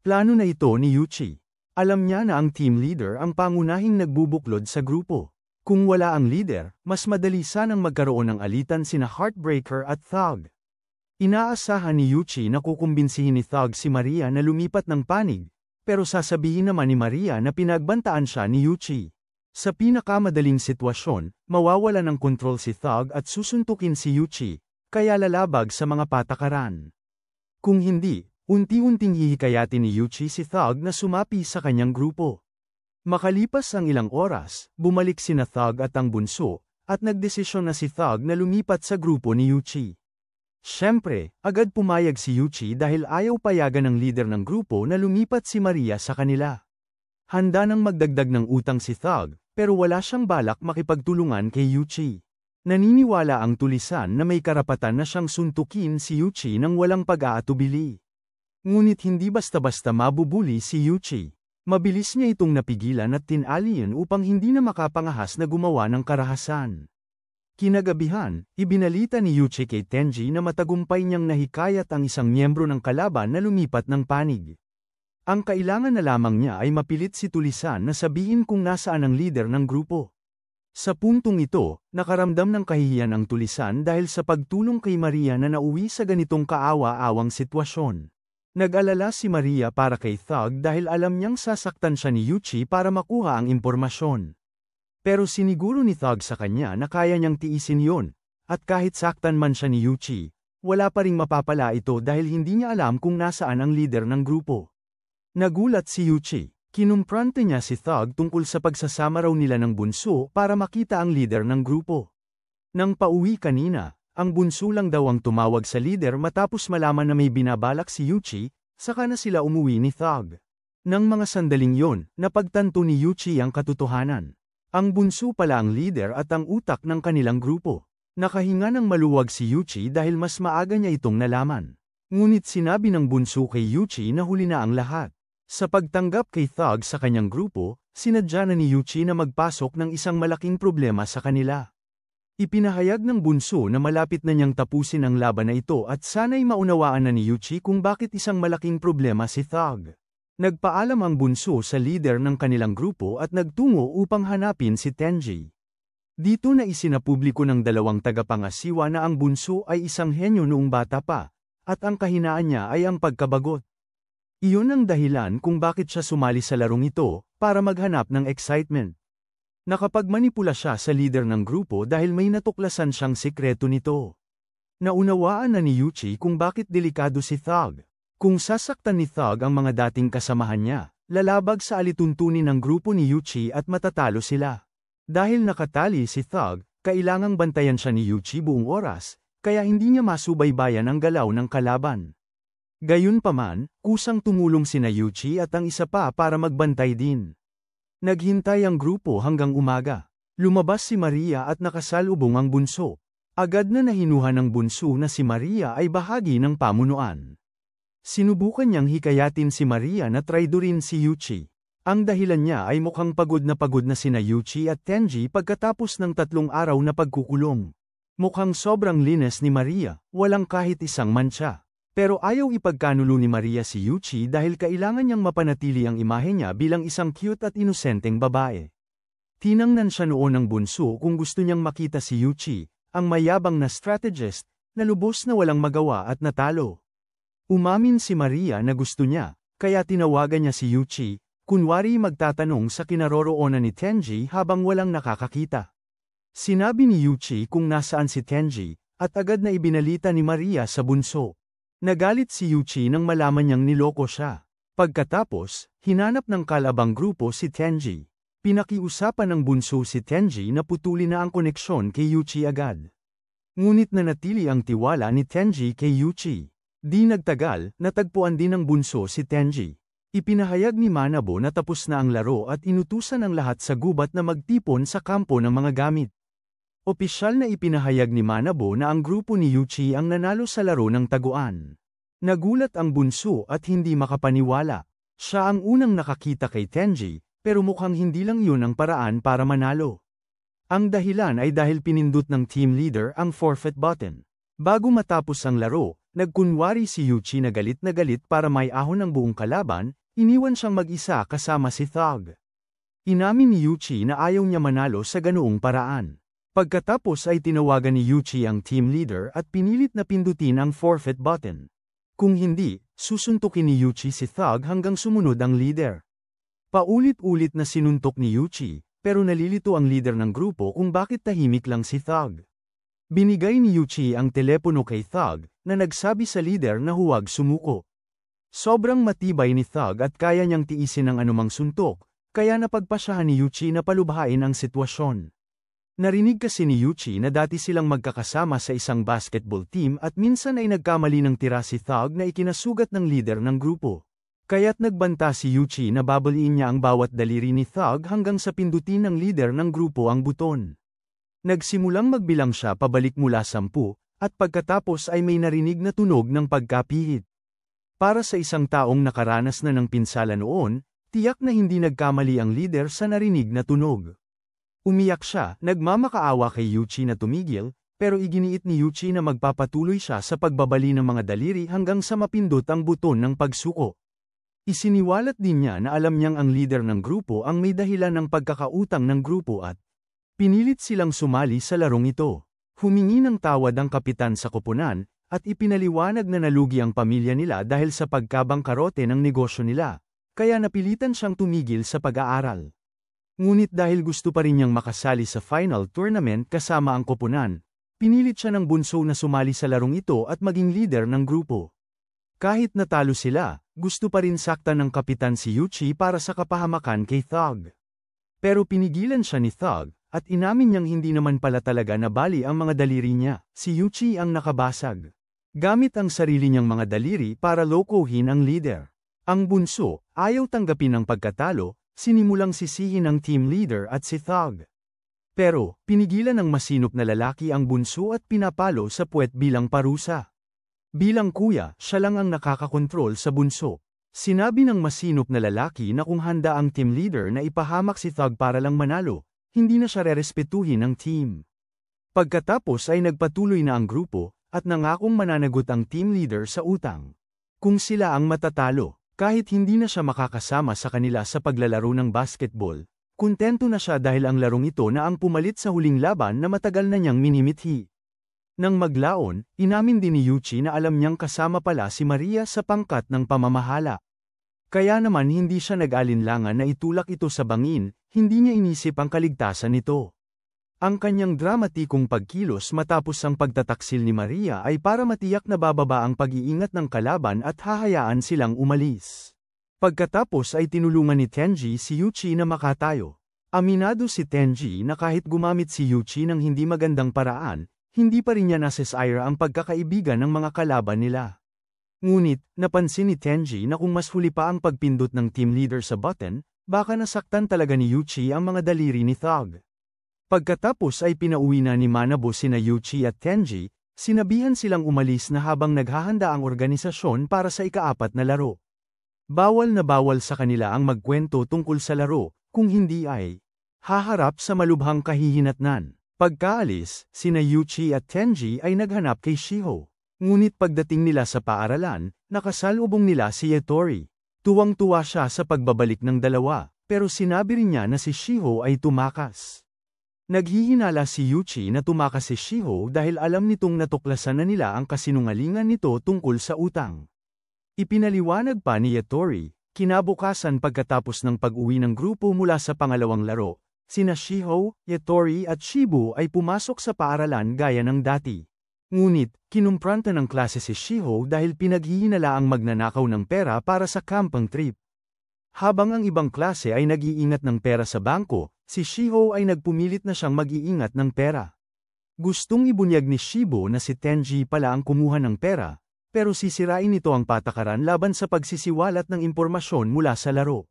Plano na ito ni Yuchi. Alam niya na ang team leader ang pangunahing nagbubuklod sa grupo. Kung wala ang leader, mas madali sanang magkaroon ng alitan sina Heartbreaker at Thug. Inaasahan ni Yuchi na kukumbinsihin ni Thug si Maria na lumipat ng panig, pero sasabihin naman ni Maria na pinagbantaan siya ni Yuchi. Sa pinakamadaling sitwasyon, mawawala ng kontrol si Thug at susuntukin si Yuchi, kaya lalabag sa mga patakaran. Kung hindi, unti-unting hihikayatin ni Yuchi si Thug na sumapi sa kanyang grupo. Makalipas ang ilang oras, bumalik sina Thug at ang bunso, at nagdesisyon na si Thug na lumipat sa grupo ni Yuchi. Siyempre, agad pumayag si Yuchi dahil ayaw payagan ng leader ng grupo na lumipat si Maria sa kanila. Handa nang magdagdag ng utang si Thug, pero wala siyang balak makipagtulungan kay Yuchi. Naniniwala ang tulisan na may karapatan na siyang suntukin si Yuchi nang walang pag-aatubili. Ngunit hindi basta-basta mabubuli si Yuchi. Mabilis niya itong napigilan at tinalian upang hindi na makapangahas na gumawa ng karahasan. Kinagabihan, ibinalita ni Yuchi kay Tenji na matagumpay niyang nahikayat ang isang miyembro ng kalaban na lumipat ng panig. Ang kailangan na lamang niya ay mapilit si Tulisan na sabihin kung nasaan ang leader ng grupo. Sa puntong ito, nakaramdam ng kahihiyan ang Tulisan dahil sa pagtulong kay Maria na nauwi sa ganitong kaawa-awang sitwasyon. Nag-alala si Maria para kay Thug dahil alam niyang sasaktan siya ni Yuchi para makuha ang impormasyon. Pero siniguro ni Thug sa kanya na kaya niyang tiisin yon, at kahit saktan man siya ni Yuchi, wala pa ring mapapala ito dahil hindi niya alam kung nasaan ang leader ng grupo. Nagulat si Yuchi, kinumprante niya si Thug tungkol sa pagsasama raw nila ng bunso para makita ang leader ng grupo. Nang pauwi kanina, ang bunso lang daw ang tumawag sa leader matapos malaman na may binabalak si Yuchi, saka na sila umuwi ni Thug. Nang mga sandaling yon, napagtanto ni Yuchi ang katotohanan. Ang bunso pala ang leader at ang utak ng kanilang grupo. Nakahinga ng maluwag si Yuchi dahil mas maaga niya itong nalaman. Ngunit sinabi ng bunso kay Yuchi na huli na ang lahat. Sa pagtanggap kay Thug sa kanyang grupo, sinadya na ni Yuchi na magpasok ng isang malaking problema sa kanila. Ipinahayag ng bunso na malapit na niyang tapusin ang laban na ito at sana'y maunawaan na ni Yuchi kung bakit isang malaking problema si Thug. Nagpaalam ang bunso sa leader ng kanilang grupo at nagtungo upang hanapin si Tenji. Dito na isinapubliko ng dalawang tagapangasiwa na ang bunso ay isang henyo noong bata pa, at ang kahinaan niya ay ang pagkabagot. Iyon ang dahilan kung bakit siya sumali sa larong ito, para maghanap ng excitement. Nakapagmanipula siya sa leader ng grupo dahil may natuklasan siyang sikreto nito. Naunawaan na ni Yuchi kung bakit delikado si Thug. Kung sasaktan ni Thug ang mga dating kasamahan niya, lalabag sa alituntunin ng grupo ni Yuchi at matatalo sila. Dahil nakatali si Thug, kailangang bantayan siya ni Yuchi buong oras, kaya hindi niya masubaybayan ang galaw ng kalaban. Gayunpaman, kusang tumulong sina Yuchi at ang isa pa para magbantay din. Naghintay ang grupo hanggang umaga. Lumabas si Maria at nakasalubong ang bunso. Agad na nahinuha ng bunso na si Maria ay bahagi ng pamunuan. Sinubukan niyang hikayatin si Maria na traidorin si Yuchi. Ang dahilan niya ay mukhang pagod na sina Yuchi at Tenji pagkatapos ng 3 araw na pagkukulong. Mukhang sobrang linis ni Maria, walang kahit isang mantsa. Pero ayaw ipagkanulo ni Maria si Yuchi dahil kailangan niyang mapanatili ang imahe niya bilang isang cute at inosenteng babae. Tinangnan siya noon ng bunso kung gusto niyang makita si Yuchi, ang mayabang na strategist, na lubos na walang magawa at natalo. Umamin si Maria na gusto niya, kaya tinawagan niya si Yuchi, kunwari magtatanong sa kinaroroonan ni Tenji habang walang nakakakita. Sinabi ni Yuchi kung nasaan si Tenji, at agad na ibinalita ni Maria sa bunso. Nagalit si Yuchi nang malaman niyang niloko siya. Pagkatapos, hinanap ng kalabang grupo si Tenji. Pinakiusapan ng bunso si Tenji na putulin na ang koneksyon kay Yuchi agad. Ngunit nanatili ang tiwala ni Tenji kay Yuchi. Di nagtagal, natagpuan din ng bunso si Tenji. Ipinahayag ni Manabo na tapos na ang laro at inutusan ang lahat sa gubat na magtipon sa kampo ng mga gamit. Opisyal na ipinahayag ni Manabo na ang grupo ni Yuchi ang nanalo sa laro ng taguan. Nagulat ang bunso at hindi makapaniwala. Siya ang unang nakakita kay Tenji, pero mukhang hindi lang yun ang paraan para manalo. Ang dahilan ay dahil pinindot ng team leader ang forfeit button. Bago matapos ang laro, nagkunwari si Yuchi na galit para may ahon ng buong kalaban, iniwan siyang mag-isa kasama si Thug. Inamin ni Yuchi na ayaw niya manalo sa ganoong paraan. Pagkatapos ay tinawagan ni Yuchi ang team leader at pinilit na pindutin ang forfeit button. Kung hindi, susuntukin ni Yuchi si Thug hanggang sumunod ang leader. Paulit-ulit na sinuntok ni Yuchi, pero nalilito ang leader ng grupo kung bakit tahimik lang si Thug. Binigay ni Yuchi ang telepono kay Thug, na nagsabi sa leader na huwag sumuko. Sobrang matibay ni Thug at kaya niyang tiisin ang anumang suntok, kaya napagpasyahan ni Yuchi na palubhain ang sitwasyon. Narinig kasi ni Yuchi na dati silang magkakasama sa isang basketball team at minsan ay nagkamali ng tira si Thug na ikinasugat ng leader ng grupo. Kaya't nagbanta si Yuchi na babaliin niya ang bawat daliri ni Thug hanggang sa pindutin ng leader ng grupo ang buton. Nagsimulang magbilang siya pabalik mula 10, at pagkatapos ay may narinig na tunog ng pagkapihit. Para sa isang taong nakaranas na ng pinsala noon, tiyak na hindi nagkamali ang leader sa narinig na tunog. Umiyak siya, nagmamakaawa kay Yuchi na tumigil, pero iginiit ni Yuchi na magpapatuloy siya sa pagbabali ng mga daliri hanggang sa mapindot ang buton ng pagsuko. Isiniwalat din niya na alam niyang ang leader ng grupo ang may dahilan ng pagkakautang ng grupo at pinilit silang sumali sa larong ito. Humingi ng tawad ang kapitan sa koponan, at ipinaliwanag na nalugi ang pamilya nila dahil sa pagkabangkarote ng negosyo nila, kaya napilitan siyang tumigil sa pag-aaral. Ngunit dahil gusto pa rin niyang makasali sa final tournament kasama ang koponan, pinilit siya ng bunso na sumali sa larong ito at maging leader ng grupo. Kahit natalo sila, gusto pa rin saktan ng kapitan si Yuchi para sa kapahamakan kay Thug. Pero pinigilan siya ni Thug, at inamin niyang hindi naman pala talaga nabali ang mga daliri niya, si Yuchi ang nakabasag. Gamit ang sarili niyang mga daliri para lokohin ang leader. Ang bunso, ayaw tanggapin ang pagkatalo, sinimulang sisihin ang team leader at si Thug. Pero, pinigilan ng masinop na lalaki ang bunso at pinapalo sa puwet bilang parusa. Bilang kuya, siya lang ang nakakakontrol sa bunso. Sinabi ng masinop na lalaki na kung handa ang team leader na ipahamak si Thug para lang manalo, hindi na siya rerespetuhin ng team. Pagkatapos ay nagpatuloy na ang grupo, at nangakong mananagot ang team leader sa utang. Kung sila ang matatalo, kahit hindi na siya makakasama sa kanila sa paglalaro ng basketball, kontento na siya dahil ang larong ito na ang pumalit sa huling laban na matagal na niyang minimithi. Nang maglaon, inamin din ni Yuchi na alam niyang kasama pala si Maria sa pangkat ng pamamahala. Kaya naman hindi siya nag-alinlangan na itulak ito sa bangin, hindi niya inisip ang kaligtasan nito. Ang kanyang dramatikong pagkilos matapos ang pagtataksil ni Maria ay para matiyak na bababa ang pag-iingat ng kalaban at hahayaan silang umalis. Pagkatapos ay tinulungan ni Tenji si Yuchi na makatayo. Aminado si Tenji na kahit gumamit si Yuchi ng hindi magandang paraan, hindi pa rin niya nasesire ang pagkakaibigan ng mga kalaban nila. Ngunit, napansin ni Tenji na kung mas huli pa ang pagpindot ng team leader sa button, baka nasaktan talaga ni Yuchi ang mga daliri ni Thug. Pagkatapos ay pinauwi na ni Manabo sina Yuchi at Tenji, sinabihan silang umalis na habang naghahanda ang organisasyon para sa ika-4 na laro. Bawal na bawal sa kanila ang magkwento tungkol sa laro, kung hindi ay haharap sa malubhang kahihinatnan. Pagkaalis, sina Yuchi at Tenji ay naghanap kay Shiho. Ngunit pagdating nila sa paaralan, nakasalubong nila si Yatori. Tuwang-tuwa siya sa pagbabalik ng dalawa, pero sinabi rin niya na si Shiho ay tumakas. Naghihinala si Yuchi na tumakas si Shiho dahil alam nitong natuklasan na nila ang kasinungalingan nito tungkol sa utang. Ipinaliwanag pa ni Yatori, kinabukasan pagkatapos ng pag-uwi ng grupo mula sa pangalawang laro, sina Shiho, Yatori at Shibu ay pumasok sa paaralan gaya ng dati. Ngunit, kinumpranta ng klase si Shiho dahil pinaghihinala ang magnanakaw ng pera para sa camping trip. Habang ang ibang klase ay nag-iingat ng pera sa bangko, si Shiho ay nagpumilit na siyang mag-iingat ng pera. Gustong ibunyag ni Shibu na si Tenji pala ang kumuha ng pera, pero sisirain nito ang patakaran laban sa pagsisiwalat ng impormasyon mula sa laro.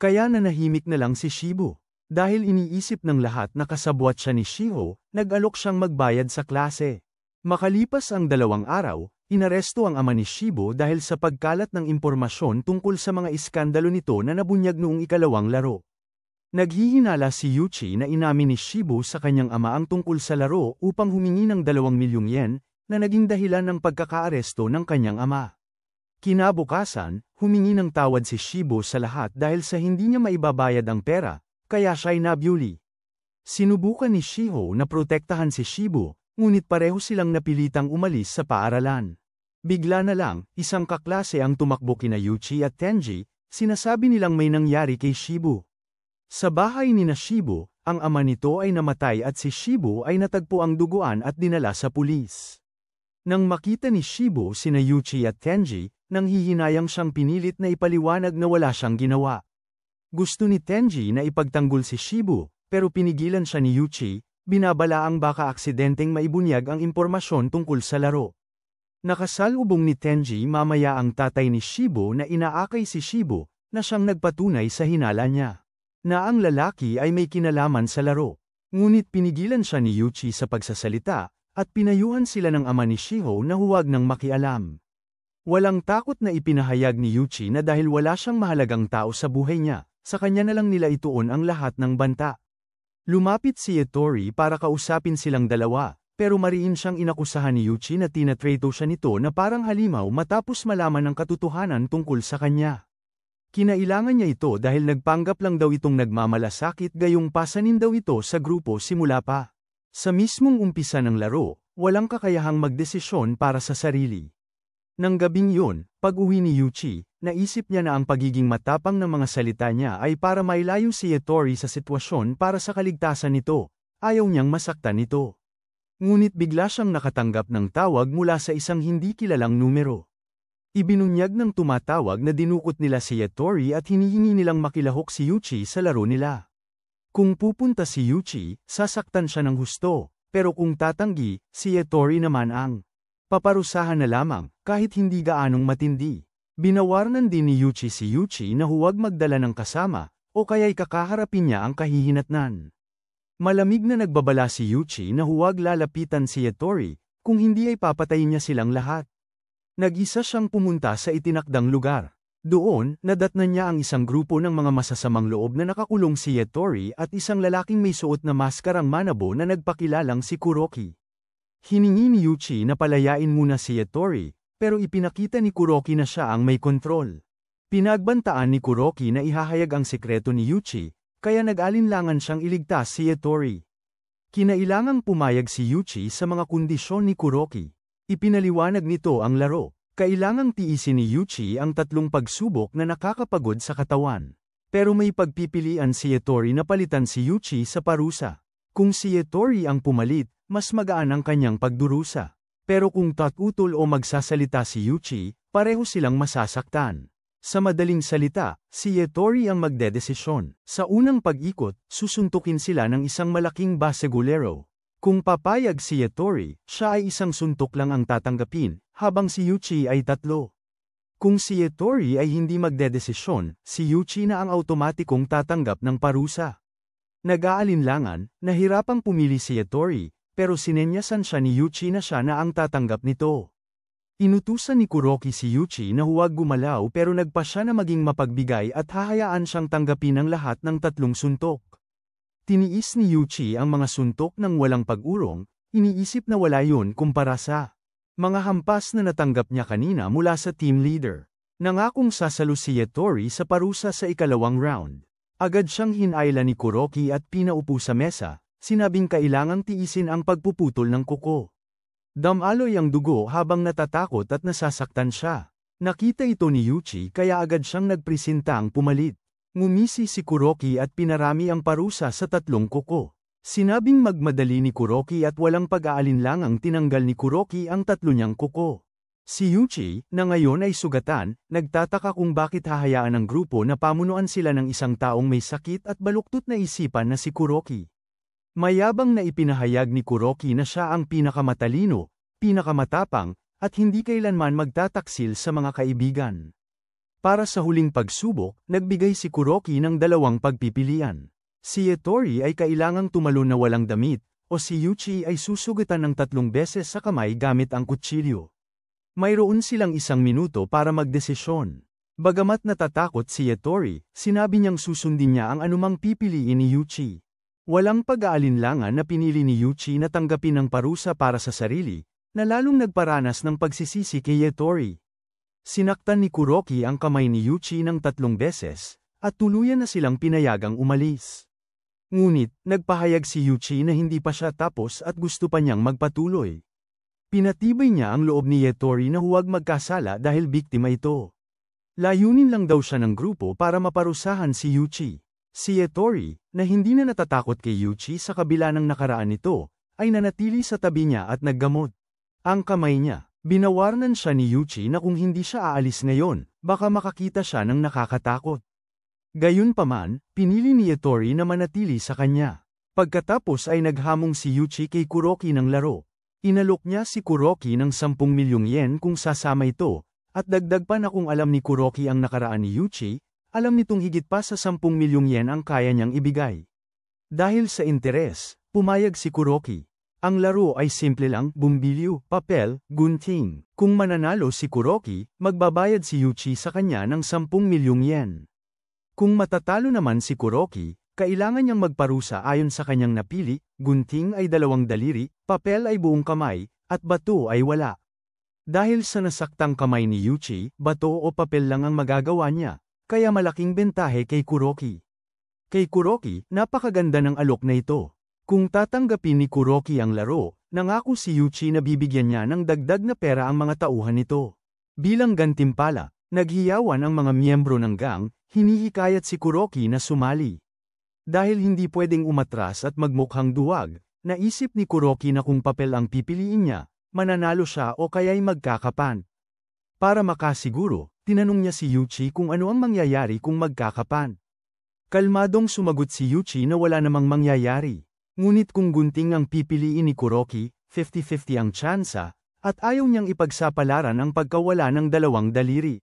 Kaya nanahimik na lang si Shibu. Dahil iniisip ng lahat na kasabwat siya ni Shiho, nag-alok siyang magbayad sa klase. Makalipas ang 2 araw, inaresto ang ama ni Shibu dahil sa pagkalat ng impormasyon tungkol sa mga iskandalo nito na nabunyag noong ikalawang laro. Naghihinala si Yuchi na inamin ni Shibu sa kanyang ama ang tungkol sa laro upang humingi ng 2 milyong yen, na naging dahilan ng pagkakaaresto ng kanyang ama. Kinabukasan, humingi ng tawad si Shibu sa lahat dahil sa hindi niya maibabayad ang pera, kaya siya'y nabyuli. Sinubukan ni Shiho na protektahan si Shibu, ngunit pareho silang napilitang umalis sa paaralan. Bigla na lang, isang kaklase ang tumakbo kina Yuchi at Tenji, sinasabi nilang may nangyari kay Shibu. Sa bahay ni Shibu, ang ama nito ay namatay at si Shibu ay natagpo ang duguan at dinala sa pulis. Nang makita ni Shibu sina Yuchi at Tenji, nanghihinayang siyang pinilit na ipaliwanag na wala siyang ginawa. Gusto ni Tenji na ipagtanggol si Shibu, pero pinigilan siya ni Yuchi, binabalaang baka aksidenteng maibunyag ang impormasyon tungkol sa laro. Nakasalubong ni Tenji mamaya ang tatay ni Shibu na inaakay si Shibu, na siyang nagpatunay sa hinala niya, na ang lalaki ay may kinalaman sa laro. Ngunit pinigilan siya ni Yuchi sa pagsasalita, at pinayuhan sila ng ama ni Shiho na huwag nang makialam. Walang takot na ipinahayag ni Yuchi na dahil wala siyang mahalagang tao sa buhay niya, sa kanya na lang nila ituon ang lahat ng banta. Lumapit si Yatori para kausapin silang dalawa, pero mariin siyang inakusahan ni Yuchi na tinatrato siya nito na parang halimaw matapos malaman ang katotohanan tungkol sa kanya. Kinailangan niya ito dahil nagpanggap lang daw itong nagmamalasakit gayong pasanin daw ito sa grupo simula pa. Sa mismong umpisa ng laro, walang kakayahang magdesisyon para sa sarili. Nang gabing yun, pag-uwi ni Yuchi, naisip niya na ang pagiging matapang ng mga salita niya ay para mailayo si Yatori sa sitwasyon para sa kaligtasan nito, ayaw niyang masaktan nito. Ngunit bigla siyang nakatanggap ng tawag mula sa isang hindi kilalang numero. Ibinunyag ng tumatawag na dinukot nila si Yatori at hinihingi nilang makilahok si Yuchi sa laro nila. Kung pupunta si Yuchi, sasaktan siya ng husto, pero kung tatanggi, si Yatori naman ang Paparusahan na lamang, kahit hindi gaanong matindi. Binawarnan din ni Yuchi si Yuchi na huwag magdala ng kasama, o kaya'y kakaharapin niya ang kahihinatnan. Malamig na nagbabala si Yuchi na huwag lalapitan si Yatori, kung hindi ay papatayin niya silang lahat. Nag-isa siyang pumunta sa itinakdang lugar. Doon, nadatnan niya ang isang grupo ng mga masasamang loob na nakakulong si Yatori at isang lalaking may suot na maskarang manabo na nagpakilalang si Kuroki. Hiningi ni Yuchi na palayain muna si Yatori, pero ipinakita ni Kuroki na siya ang may kontrol. Pinagbantaan ni Kuroki na ihahayag ang sekreto ni Yuchi, kaya nag-alinlangan siyang iligtas si Yatori. Kinailangang pumayag si Yuchi sa mga kondisyon ni Kuroki. Ipinaliwanag nito ang laro. Kailangang tiisin ni Yuchi ang 3 pagsubok na nakakapagod sa katawan. Pero may pagpipilian si Yatori na palitan si Yuchi sa parusa. Kung si Yatori ang pumalit, mas magaan ang kanyang pagdurusa. Pero kung tatutol o magsasalita si Yuchi, pareho silang masasaktan. Sa madaling salita, si Yatori ang magdedesisyon. Sa unang pag-ikot, susuntukin sila ng isang malaking basegulero. Kung papayag si Yatori, siya ay isang suntok lang ang tatanggapin, habang si Yuchi ay 3. Kung si Yatori ay hindi magdedesisyon, si Yuchi na ang automatikong tatanggap ng parusa. Nag-aalinlangan, nahirapang pumili si Yatori, pero sinenyasan siya ni Yuchi na siya na ang tatanggap nito. Inutusan ni Kuroki si Yuchi na huwag gumalaw pero nagpa siya na maging mapagbigay at hahayaan siyang tanggapin ang lahat ng 3 suntok. Tiniis ni Yuchi ang mga suntok ng walang pag-urong, iniisip na wala yun kumpara sa mga hampas na natanggap niya kanina mula sa team leader. Nangakong sasalo si Yatori sa parusa sa ikalawang round. Agad siyang hinayla ni Kuroki at pinaupo sa mesa, sinabing kailangang tiisin ang pagpuputol ng kuko. Damaloy ang dugo habang natatakot at nasasaktan siya. Nakita ito ni Yuchi kaya agad siyang nagpresentang pumalit. Ngumisi si Kuroki at pinarami ang parusa sa 3 kuko. Sinabing magmadali ni Kuroki at walang pag-aalinlangang tinanggal ni Kuroki ang 3 niyang kuko. Si Yuchi, na ngayon ay sugatan, nagtataka kung bakit hahayaan ng grupo na pamunuan sila ng isang taong may sakit at baluktot na isipan na si Kuroki. Mayabang na ipinahayag ni Kuroki na siya ang pinakamatalino, pinakamatapang, at hindi kailanman magtataksil sa mga kaibigan. Para sa huling pagsubok, nagbigay si Kuroki ng 2 pagpipilian. Si Yatori ay kailangang tumalon na walang damit, o si Yuchi ay susugatan ng 3 beses sa kamay gamit ang kutsilyo. Mayroon silang 1 minuto para magdesisyon. Bagamat natatakot si Yatori, sinabi niyang susundin niya ang anumang pipiliin ni Yuchi. Walang pag-aalinlangan na pinili ni Yuchi na tanggapin ang parusa para sa sarili, na lalong nagparanas ng pagsisisi kay Yatori. Sinaktan ni Kuroki ang kamay ni Yuchi ng 3 beses, at tuluyan na silang pinayagang umalis. Ngunit, nagpahayag si Yuchi na hindi pa siya tapos at gusto pa niyang magpatuloy. Pinatibay niya ang loob ni Yatori na huwag magkasala dahil biktima ito. Layunin lang daw siya ng grupo para maparusahan si Yuchi. Si Yatori, na hindi na natatakot kay Yuchi sa kabila ng nakaraan nito, ay nanatili sa tabi niya at naggamot. Ang kamay niya, binawarnan siya ni Yuchi na kung hindi siya aalis ngayon, baka makakita siya ng nakakatakot. Gayunpaman, pinili ni Yatori na manatili sa kanya. Pagkatapos ay naghamong si Yuchi kay Kuroki ng laro. Inalok niya si Kuroki ng 10 milyong yen kung sasama ito, at dagdag pa na kung alam ni Kuroki ang nakaraan ni Yuchi, alam nitong higit pa sa 10 milyong yen ang kaya niyang ibigay. Dahil sa interes, pumayag si Kuroki. Ang laro ay simple lang, bumbilyo, papel, gunting. Kung mananalo si Kuroki, magbabayad si Yuchi sa kanya ng 10 milyong yen. Kung matatalo naman si Kuroki, kailangan niyang magparusa ayon sa kanyang napili, gunting ay 2 daliri, papel ay buong kamay, at bato ay wala. Dahil sa nasaktang kamay ni Yuchi, bato o papel lang ang magagawa niya, kaya malaking bentahe kay Kuroki. Kay Kuroki, napakaganda ng alok na ito. Kung tatanggapin ni Kuroki ang laro, nangako si Yuchi na bibigyan niya ng dagdag na pera ang mga tauhan nito. Bilang gantimpala, naghiyawan ang mga miyembro ng gang, hinihikayat si Kuroki na sumali. Dahil hindi pwedeng umatras at magmukhang duwag, naisip ni Kuroki na kung papel ang pipiliin niya, mananalo siya o kaya'y magkakapan. Para makasiguro, tinanong niya si Yuchi kung ano ang mangyayari kung magkakapan. Kalmadong sumagot si Yuchi na wala namang mangyayari. Ngunit kung gunting ang pipiliin ni Kuroki, 50-50 ang tsansa, at ayaw niyang ipagsapalaran ang pagkawala ng dalawang daliri.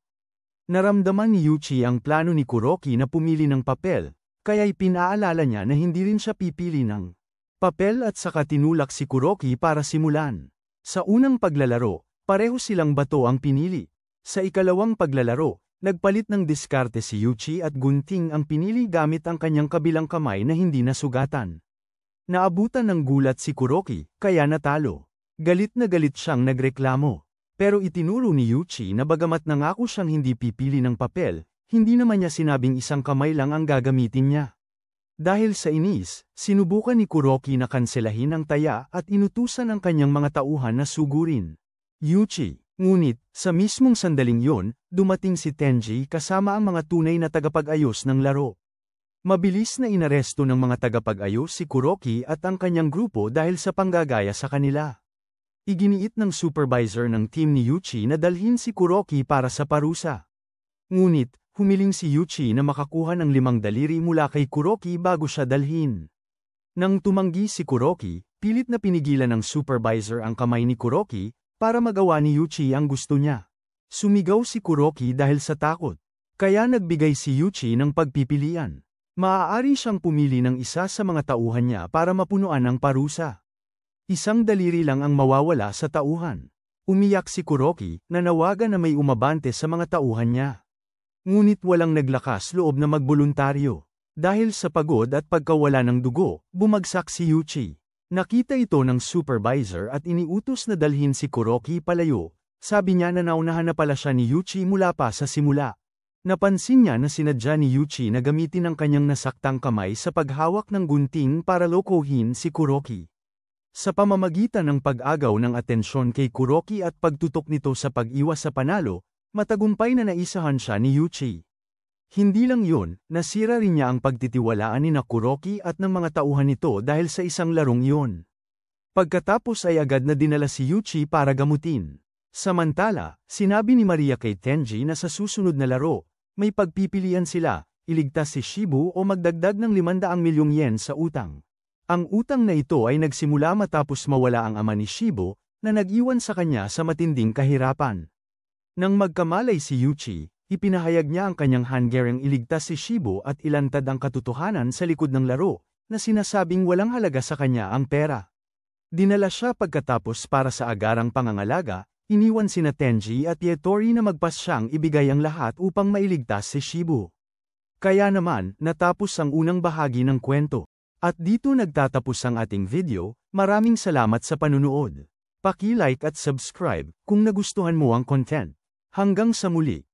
Naramdaman ni Yuchi ang plano ni Kuroki na pumili ng papel, kaya'y pinaalala niya na hindi rin siya pipili ng papel at saka tinulak si Kuroki para simulan. Sa unang paglalaro, pareho silang bato ang pinili. Sa ikalawang paglalaro, nagpalit ng diskarte si Yuchi at gunting ang pinili gamit ang kanyang kabilang kamay na hindi nasugatan. Naabutan ng gulat si Kuroki, kaya natalo. Galit na galit siyang nagreklamo. Pero itinuro ni Yuchi na bagamat nangako siyang hindi pipili ng papel, hindi naman niya sinabing isang kamay lang ang gagamitin niya. Dahil sa inis, sinubukan ni Kuroki na kanselahin ang taya at inutusan ang kanyang mga tauhan na sugurin Yuchi. Ngunit, sa mismong sandaling yon, dumating si Tenji kasama ang mga tunay na tagapag-ayos ng laro. Mabilis na inaresto ng mga tagapag-ayos si Kuroki at ang kanyang grupo dahil sa panggagaya sa kanila. Iginiit ng supervisor ng team ni Yuchi na dalhin si Kuroki para sa parusa. Ngunit, humiling si Yuchi na makakuha ng 5 daliri mula kay Kuroki bago siya dalhin. Nang tumanggi si Kuroki, pilit na pinigilan ng supervisor ang kamay ni Kuroki para magawa ni Yuchi ang gusto niya. Sumigaw si Kuroki dahil sa takot. Kaya nagbigay si Yuchi ng pagpipilian. Maaari siyang pumili ng isa sa mga tauhan niya para mapunuan ang parusa. Isang daliri lang ang mawawala sa tauhan. Umiyak si Kuroki, nanawagan na may umabante sa mga tauhan niya. Ngunit walang naglakas loob na magboluntaryo. Dahil sa pagod at pagkawala ng dugo, bumagsak si Yuchi. Nakita ito ng supervisor at iniutos na dalhin si Kuroki palayo. Sabi niya na naunahan na pala siya ni Yuchi mula pa sa simula. Napansin niya na sinadya ni Yuchi na gamitin ang kanyang nasaktang kamay sa paghawak ng gunting para lokohin si Kuroki. Sa pamamagitan ng pag-agaw ng atensyon kay Kuroki at pagtutok nito sa pag-iwas sa panalo, matagumpay na naisahan siya ni Yuchi. Hindi lang yun, nasira rin niya ang pagtitiwalaan ni Kuroki at ng mga tauhan nito dahil sa isang larong yun. Pagkatapos ay agad na dinala si Yuchi para gamutin. Samantala, sinabi ni Maria kay Tenji na sa susunod na laro, may pagpipilian sila, iligtas si Shibu o magdagdag ng 500 milyong yen sa utang. Ang utang na ito ay nagsimula matapos mawala ang ama ni Shibu, na nag-iwan sa kanya sa matinding kahirapan. Nang magkamalay si Yuchi, ipinahayag niya ang kanyang hanggarang iligtas si Shibu at ilantad ang katotohanan sa likod ng laro, na sinasabing walang halaga sa kanya ang pera. Dinala siya pagkatapos para sa agarang pangangalaga, iniwan sina Tenji at Yetori na magpasyang ibigay ang lahat upang mailigtas si Shibu. Kaya naman, natapos ang unang bahagi ng kwento. At dito nagtatapos ang ating video, maraming salamat sa panunood. Paki-like at subscribe kung nagustuhan mo ang content. Hanggang sa muli.